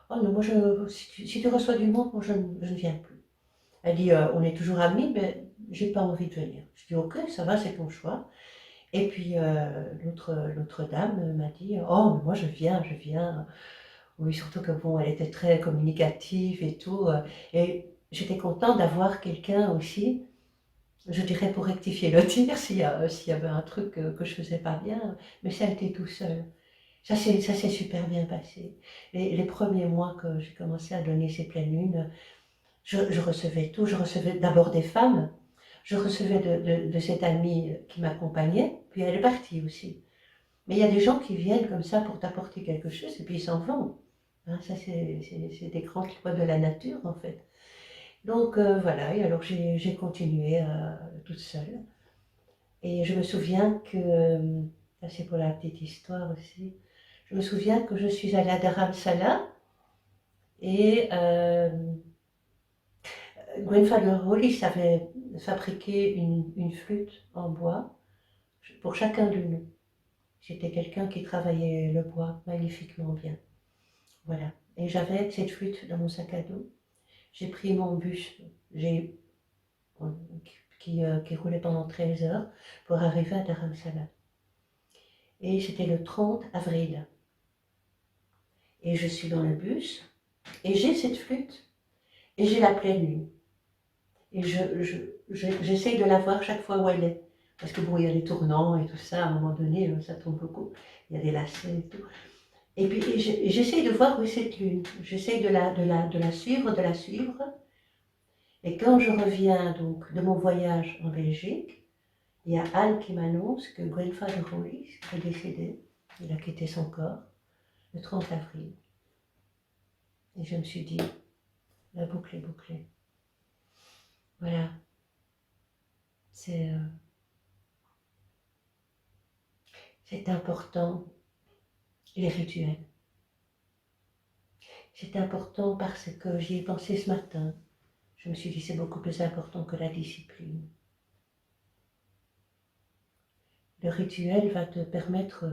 Oh non, moi, si tu reçois du monde, moi je ne viens plus. Elle dit, on est toujours amis, mais j'ai pas envie de venir. Je dis, ok, ça va, c'est ton choix. Et puis l'autre dame m'a dit, oh, mais moi je viens, je viens. Oui, surtout que bon, elle était très communicative et tout. Et j'étais contente d'avoir quelqu'un aussi, je dirais pour rectifier le tir, s'il y avait un truc que je faisais pas bien, mais ça a été tout seul. Ça s'est super bien passé. Les premiers mois que j'ai commencé à donner ces pleines lunes, je recevais tout. Je recevais d'abord des femmes, je recevais de cette amie qui m'accompagnait, puis elle est partie aussi. Mais il y a des gens qui viennent comme ça pour t'apporter quelque chose et puis ils s'en vont. Hein, ça, c'est des grandes lois de la nature en fait. Donc voilà, et alors j'ai continué toute seule. Et je me souviens que, ça c'est pour la petite histoire aussi, je me souviens que je suis allée à Dharamsala et Gwenfadler Hollis avait fabriqué une flûte en bois pour chacun de nous. J'étais quelqu'un qui travaillait le bois magnifiquement bien. Voilà. Et j'avais cette flûte dans mon sac à dos. J'ai pris mon bus j'ai, qui roulait pendant 13 heures pour arriver à Dharamsala. Et c'était le 30 avril. Et je suis dans le bus et j'ai cette flûte et j'ai la pleine lune. Et j'essaye de la voir chaque fois où elle est. Parce que bon, il y a les tournants et tout ça, à un moment donné, ça tourne beaucoup. Il y a des lacets et tout. Et puis j'essaye de voir où est cette lune. J'essaye de la suivre, de la suivre. Et quand je reviens donc de mon voyage en Belgique, il y a Anne qui m'annonce que Gwenfadler Hollis est décédé. Il a quitté son corps le 30 avril. Et je me suis dit, la boucle est bouclée. Voilà. C'est important, les rituels. C'est important parce que j'y ai pensé ce matin. Je me suis dit, c'est beaucoup plus important que la discipline. Le rituel va te permettre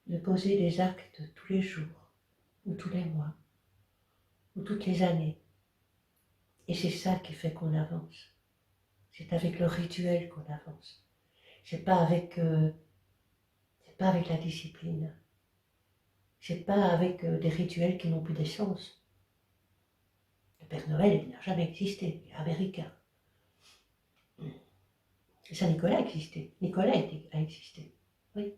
de poser des actes tous les jours, ou tous les mois, ou toutes les années. Et c'est ça qui fait qu'on avance. C'est avec le rituel qu'on avance. C'est pas avec la discipline. C'est pas avec des rituels qui n'ont plus d'essence. Le Père Noël, il n'a jamais existé. Il est américain. Et Saint-Nicolas existait. Nicolas a existé. Oui.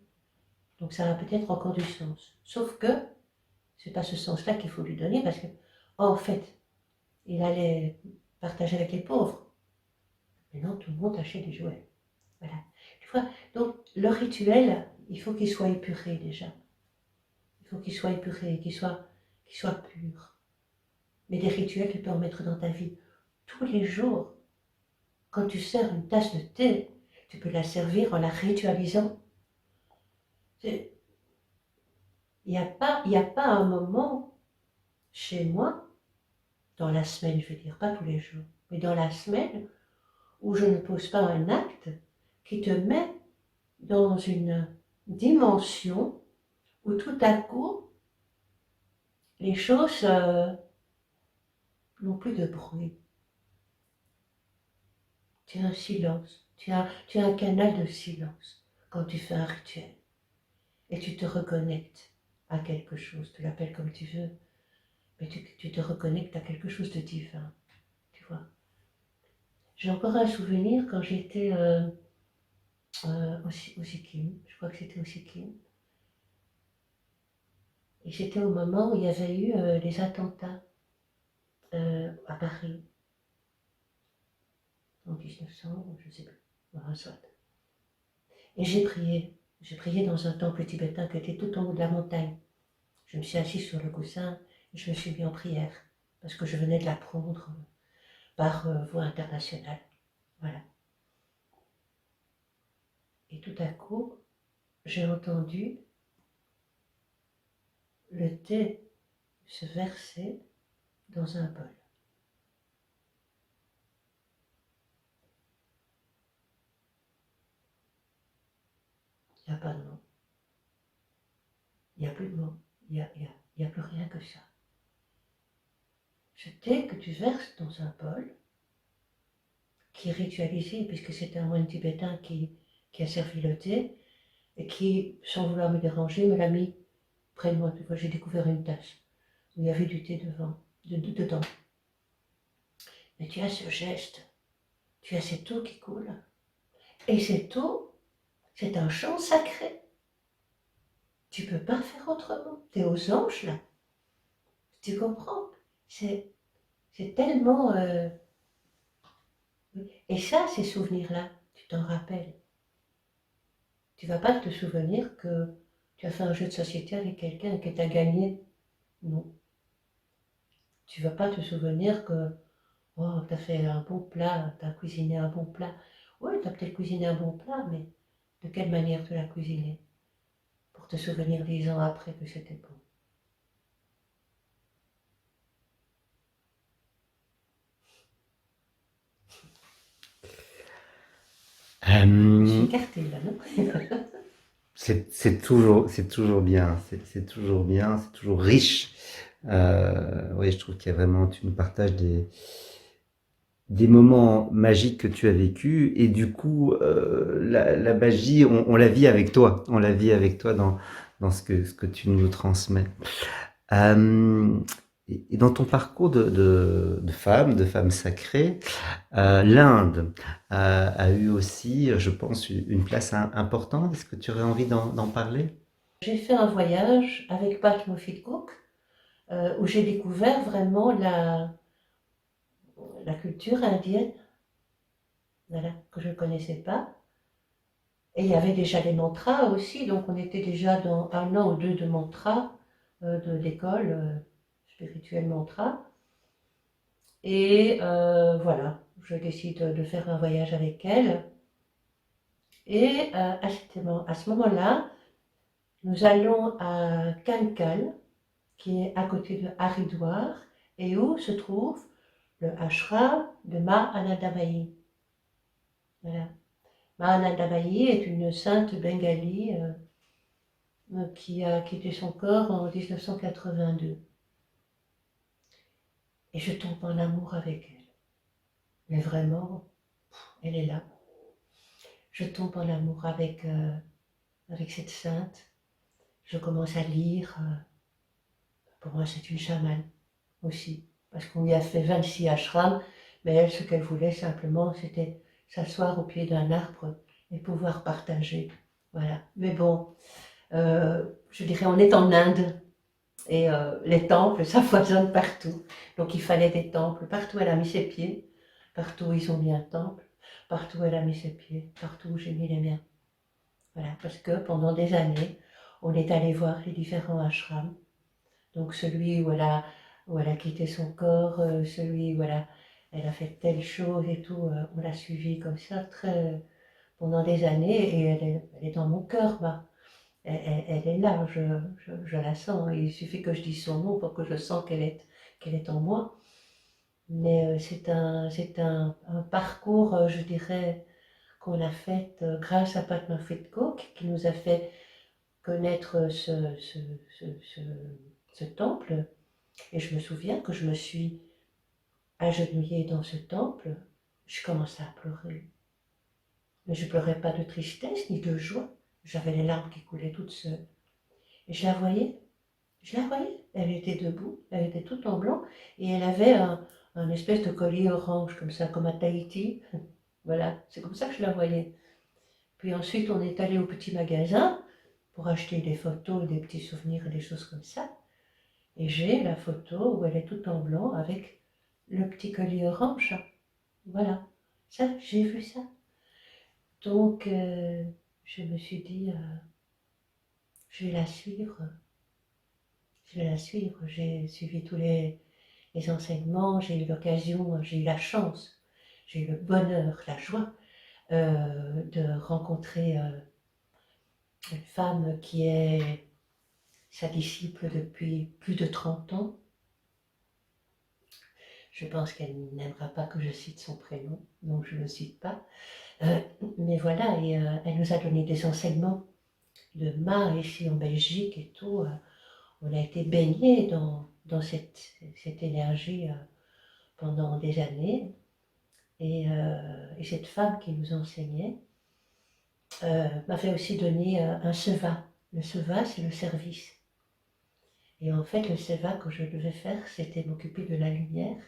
Donc ça a peut-être encore du sens. Sauf que c'est pas ce sens-là qu'il faut lui donner parce que, en fait, il allait partager avec les pauvres. Maintenant, tout le monde achète des jouets. Voilà. Tu vois, donc le rituel, il faut qu'il soit épuré déjà. Il faut qu'il soit épuré, qu'il soit pur. Mais des rituels, tu peux en mettre dans ta vie tous les jours. Quand tu sers une tasse de thé, tu peux la servir en la ritualisant. Il n'y a pas un moment chez moi, dans la semaine, je veux dire, pas tous les jours, mais dans la semaine, où je ne pose pas un acte qui te met dans une dimension où tout à coup, les choses n'ont plus de bruit. Tu as un silence, tu as un canal de silence quand tu fais un rituel. Et tu te reconnectes à quelque chose, tu l'appelles comme tu veux, mais tu te reconnectes à quelque chose de divin, tu vois. J'ai encore un souvenir quand j'étais au Sikkim, je crois que c'était au Sikkim, et c'était au moment où il y avait eu les attentats à Paris, en 1900, je ne sais plus, enfin, soit. Et j'ai prié dans un temple tibétain qui était tout en haut de la montagne. Je me suis assise sur le coussin et je me suis mis en prière, parce que je venais de l'apprendre par voie internationale. Voilà. Et tout à coup, j'ai entendu le thé se verser dans un bol. Il n'y a pas de mots. Il n'y a plus de mots. Il n'y a plus rien que ça. Ce thé que tu verses dans un bol, qui est ritualisé, puisque c'est un moine tibétain qui a servi le thé, et qui, sans vouloir me déranger, me l'a mis près de moi. Tu vois, j'ai découvert une tasse où il y avait du thé dedans. Mais tu as ce geste, tu as cette eau qui coule. Et cette eau, c'est un chant sacré. Tu peux pas faire autrement. Tu es aux anges là. Tu comprends? C'est tellement... Et ça, ces souvenirs-là, tu t'en rappelles. Tu vas pas te souvenir que tu as fait un jeu de société avec quelqu'un et que tu as gagné. Non. Tu vas pas te souvenir que oh, tu as fait un bon plat, tu as cuisiné un bon plat. Oui, tu as peut-être cuisiné un bon plat, mais de quelle manière tu l'as cuisiné? Pour te souvenir 10 ans après que c'était bon. Je suis Euh, écartée là, non? c'est toujours bien, c'est toujours bien, c'est toujours riche. Oui, je trouve qu'il y a vraiment, tu nous partages des moments magiques que tu as vécus et du coup, la magie, on la vit avec toi, on la vit avec toi dans ce que tu nous transmets. Euh, et dans ton parcours de femme sacrée, l'Inde a eu aussi, je pense, une place importante. Est-ce que tu aurais envie d'en parler? J'ai fait un voyage avec Pat Moffit-Cook où j'ai découvert vraiment la culture indienne, voilà, que je ne connaissais pas. Et il y avait déjà les mantras aussi, donc on était déjà dans 1 an ou 2 de mantras, d'école spirituelle mantra. Et voilà, je décide de faire un voyage avec elle. Et à ce moment-là, nous allons à Cancale, qui est à côté de Haridwar, et où se trouve le ashram de Ma Anandamayi. Voilà. Ma Anandamayi est une sainte bengali qui a quitté son corps en 1982. Et je tombe en amour avec elle. Mais vraiment, elle est là. Je tombe en amour avec cette sainte. Je commence à lire. Pour moi, c'est une chamane aussi. Parce qu'on lui a fait 26 ashrams, mais elle, ce qu'elle voulait simplement, c'était s'asseoir au pied d'un arbre et pouvoir partager. Voilà. Mais bon, je dirais, on est en Inde. Et les temples, ça foisonne partout. Donc il fallait des temples. Partout où elle a mis ses pieds, partout où ils ont mis un temple, partout où elle a mis ses pieds, partout où j'ai mis les miens. Voilà, parce que pendant des années, on est allé voir les différents ashrams. Donc celui où elle a quitté son corps, celui où elle a fait telle chose et tout, on l'a suivi comme ça pendant des années et elle est dans mon cœur, bah. Elle est là, je la sens. Il suffit que je dise son nom pour que je sens qu'elle est en moi. Mais c'est un parcours, je dirais, qu'on a fait grâce à Padma Fitcook, qui nous a fait connaître ce temple. Et je me souviens que je me suis agenouillée dans ce temple, je commençais à pleurer. Mais je ne pleurais pas de tristesse ni de joie. J'avais les larmes qui coulaient toutes seules. Et je la voyais. Elle était debout, elle était toute en blanc, et elle avait un espèce de collier orange, comme ça, comme à Tahiti. Voilà, c'est comme ça que je la voyais. Puis ensuite, on est allé au petit magasin pour acheter des photos, des petits souvenirs et des choses comme ça. Et j'ai la photo où elle est toute en blanc avec le petit collier orange. Voilà, ça, j'ai vu ça. Donc, je me suis dit, je vais la suivre. Je vais la suivre. J'ai suivi tous les enseignements, j'ai eu l'occasion, j'ai eu la chance, j'ai eu le bonheur, la joie de rencontrer une femme qui est sa disciple depuis plus de 30 ans. Je pense qu'elle n'aimera pas que je cite son prénom, donc je ne le cite pas. Mais voilà, et elle nous a donné des enseignements de Ma ici en Belgique et tout. On a été baignés dans cette énergie pendant des années. Et cette femme qui nous enseignait m'avait aussi donné un seva. Le seva, c'est le service. Et en fait, le seva que je devais faire, c'était m'occuper de la lumière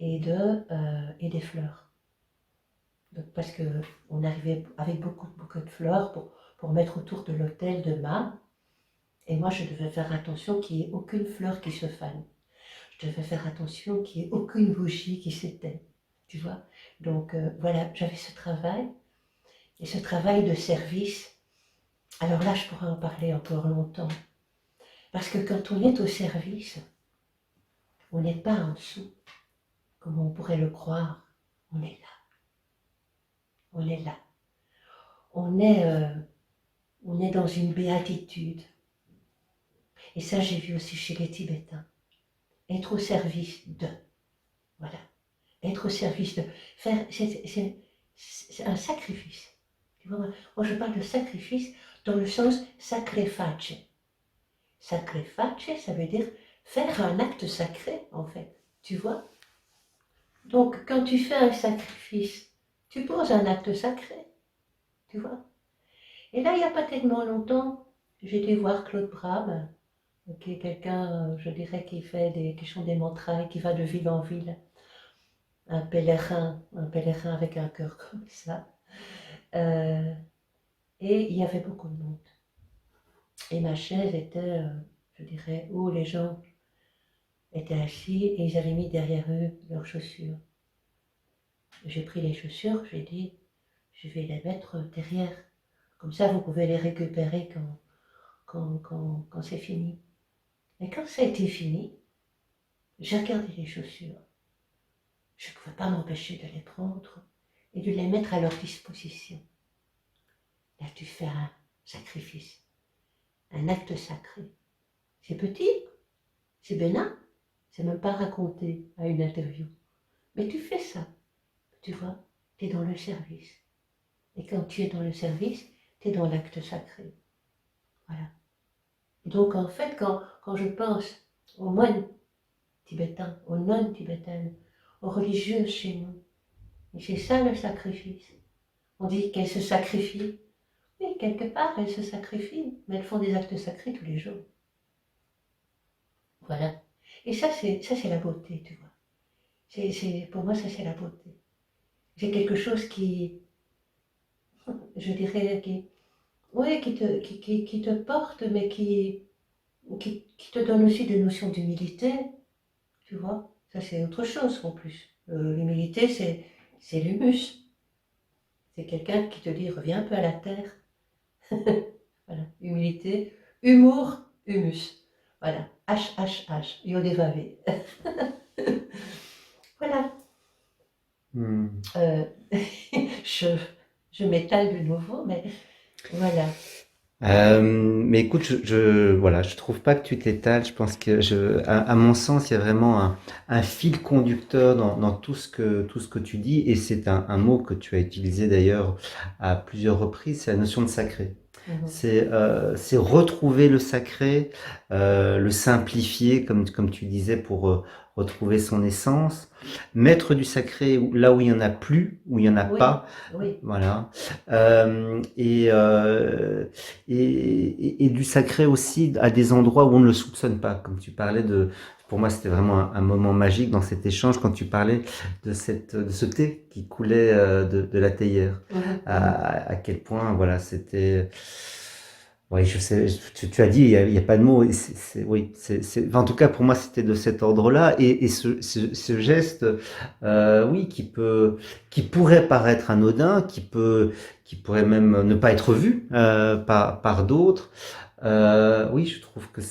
et des fleurs. Donc, parce qu'on arrivait avec beaucoup de fleurs pour mettre autour de l'autel de Ma. Et moi, je devais faire attention qu'il n'y ait aucune fleur qui se fane. Je devais faire attention qu'il n'y ait aucune bougie qui s'éteigne. Tu vois? Donc voilà, j'avais ce travail. Et ce travail de service, alors là, je pourrais en parler encore longtemps. Parce que quand on est au service, on n'est pas en dessous, comme on pourrait le croire. On est là. On est là. On est dans une béatitude. Et ça, j'ai vu aussi chez les Tibétains. Être au service de. Voilà. Être au service de. Faire, c'est un sacrifice. Tu vois, moi, je parle de sacrifice dans le sens sacrifice. Sacrifice, ça veut dire faire un acte sacré, en fait. Tu vois? Donc, quand tu fais un sacrifice, tu poses un acte sacré. Tu vois? Et là, il n'y a pas tellement longtemps, j'ai été voir Claude Brame, qui est quelqu'un, je dirais, qui chante des mantras et qui va de ville en ville. Un pèlerin avec un cœur comme ça. Et il y avait beaucoup de monde. Et ma chaise était, je dirais, où les gens étaient assis et ils avaient mis derrière eux leurs chaussures. J'ai pris les chaussures, j'ai dit, je vais les mettre derrière. Comme ça, vous pouvez les récupérer quand c'est fini. Et quand ça a été fini, j'ai regardé les chaussures. Je ne pouvais pas m'empêcher de les prendre et de les mettre à leur disposition. Là, tu fais un sacrifice, un acte sacré. C'est petit, C'est bénin. C'est même pas raconté à une interview. Mais tu fais ça, tu vois, tu es dans le service. Et quand tu es dans le service, tu es dans l'acte sacré. Voilà. Donc en fait, quand je pense aux moines tibétains, aux nonnes tibétaines, aux religieuses chez nous, et c'est ça le sacrifice. On dit qu'elles se sacrifient. Oui, quelque part, elles se sacrifient, mais elles font des actes sacrés tous les jours. Voilà. Et ça c'est la beauté, tu vois. Pour moi, ça c'est la beauté. C'est quelque chose qui, je dirais, ouais, qui te porte, mais qui te donne aussi des notions d'humilité, tu vois. Ça, c'est autre chose en plus. L'humilité, c'est l'humus. C'est quelqu'un qui te dit, reviens un peu à la terre. Voilà, humilité, humour, humus. Voilà, H, Yodévavé. Voilà. Hmm. Euh, je, je m'étale de nouveau, mais voilà. Mais écoute, voilà, je trouve pas que tu t'étales. Je pense que à mon sens, il y a vraiment un fil conducteur dans tout ce que tu dis, et c'est un mot que tu as utilisé d'ailleurs à plusieurs reprises, c'est la notion de sacré. Mhm. C'est retrouver le sacré, le simplifier, comme tu disais, pour retrouver son essence, mettre du sacré là où il y en a plus, où il y en a Oui, pas. oui. Voilà. Euh, et, euh, et du sacré aussi à des endroits où on ne le soupçonne pas. Comme tu parlais de, pour moi, c'était vraiment un moment magique dans cet échange quand tu parlais de ce thé qui coulait de la théière. Mhm, mhm. À quel point, voilà, c'était. Oui, je sais, tu as dit, il y a pas de mots. Oui, enfin, en tout cas, pour moi, c'était de cet ordre-là. Et ce geste, oui, qui pourrait paraître anodin, qui pourrait même ne pas être vu par d'autres. Oui, je trouve que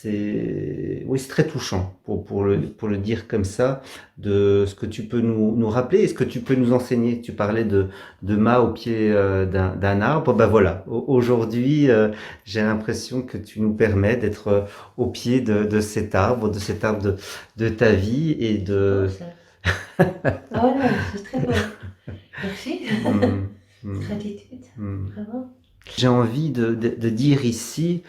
oui, c'est très touchant pour le dire comme ça, de ce que tu peux nous rappeler et ce que tu peux nous enseigner. Tu parlais de mât au pied d'un arbre. Ben voilà, aujourd'hui, j'ai l'impression que tu nous permets d'être au pied de cet arbre de ta vie et C'est beau de. ça. Ah ouais, c'est très beau. Merci. Hmm, hmm, Gratitude, hmm. vraiment. J'ai envie de dire ici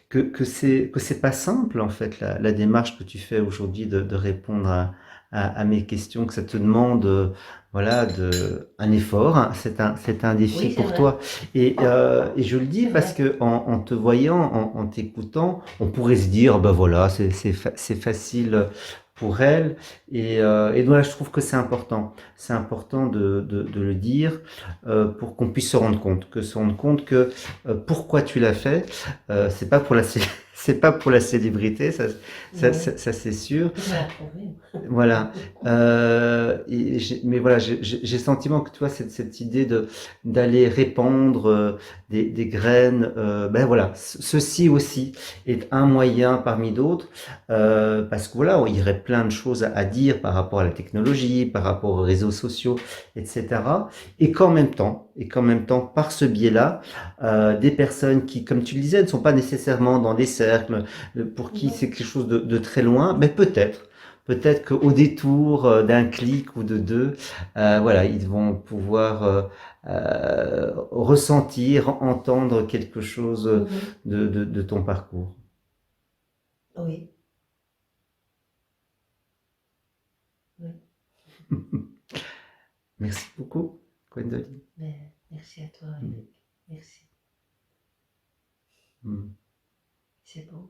que c'est pas simple en fait la démarche que tu fais aujourd'hui de répondre à mes questions, que ça te demande voilà un effort, hein. C'est un défi Oui, c'est pour vrai. toi et je le dis C'est parce vrai. que en te voyant, en t'écoutant, on pourrait se dire ben voilà c'est facile pour elle et donc là je trouve que c'est important de le dire pour qu'on puisse se rendre compte que pourquoi tu l'as fait. C'est pas pour c'est pas pour la célébrité, Non, ça c'est sûr. je vais la trouver. Voilà. Mais voilà, j'ai le sentiment que toi, cette idée d'aller répandre des graines, ben voilà, ceci aussi est un moyen parmi d'autres, parce que voilà, il y aurait plein de choses à dire par rapport à la technologie, par rapport aux réseaux sociaux, etc. Et qu'en même temps, par ce biais-là, des personnes qui, comme tu le disais, ne sont pas nécessairement dans des cercles, pour qui Non. c'est quelque chose de très loin, mais peut-être qu'au détour d'un clic ou de deux, voilà, ils vont pouvoir ressentir, entendre quelque chose Mhm. de ton parcours. Oui, oui. Merci beaucoup, Gwendoline. Mais merci à toi, Mm. Eric. Merci. Mm. C'est beau.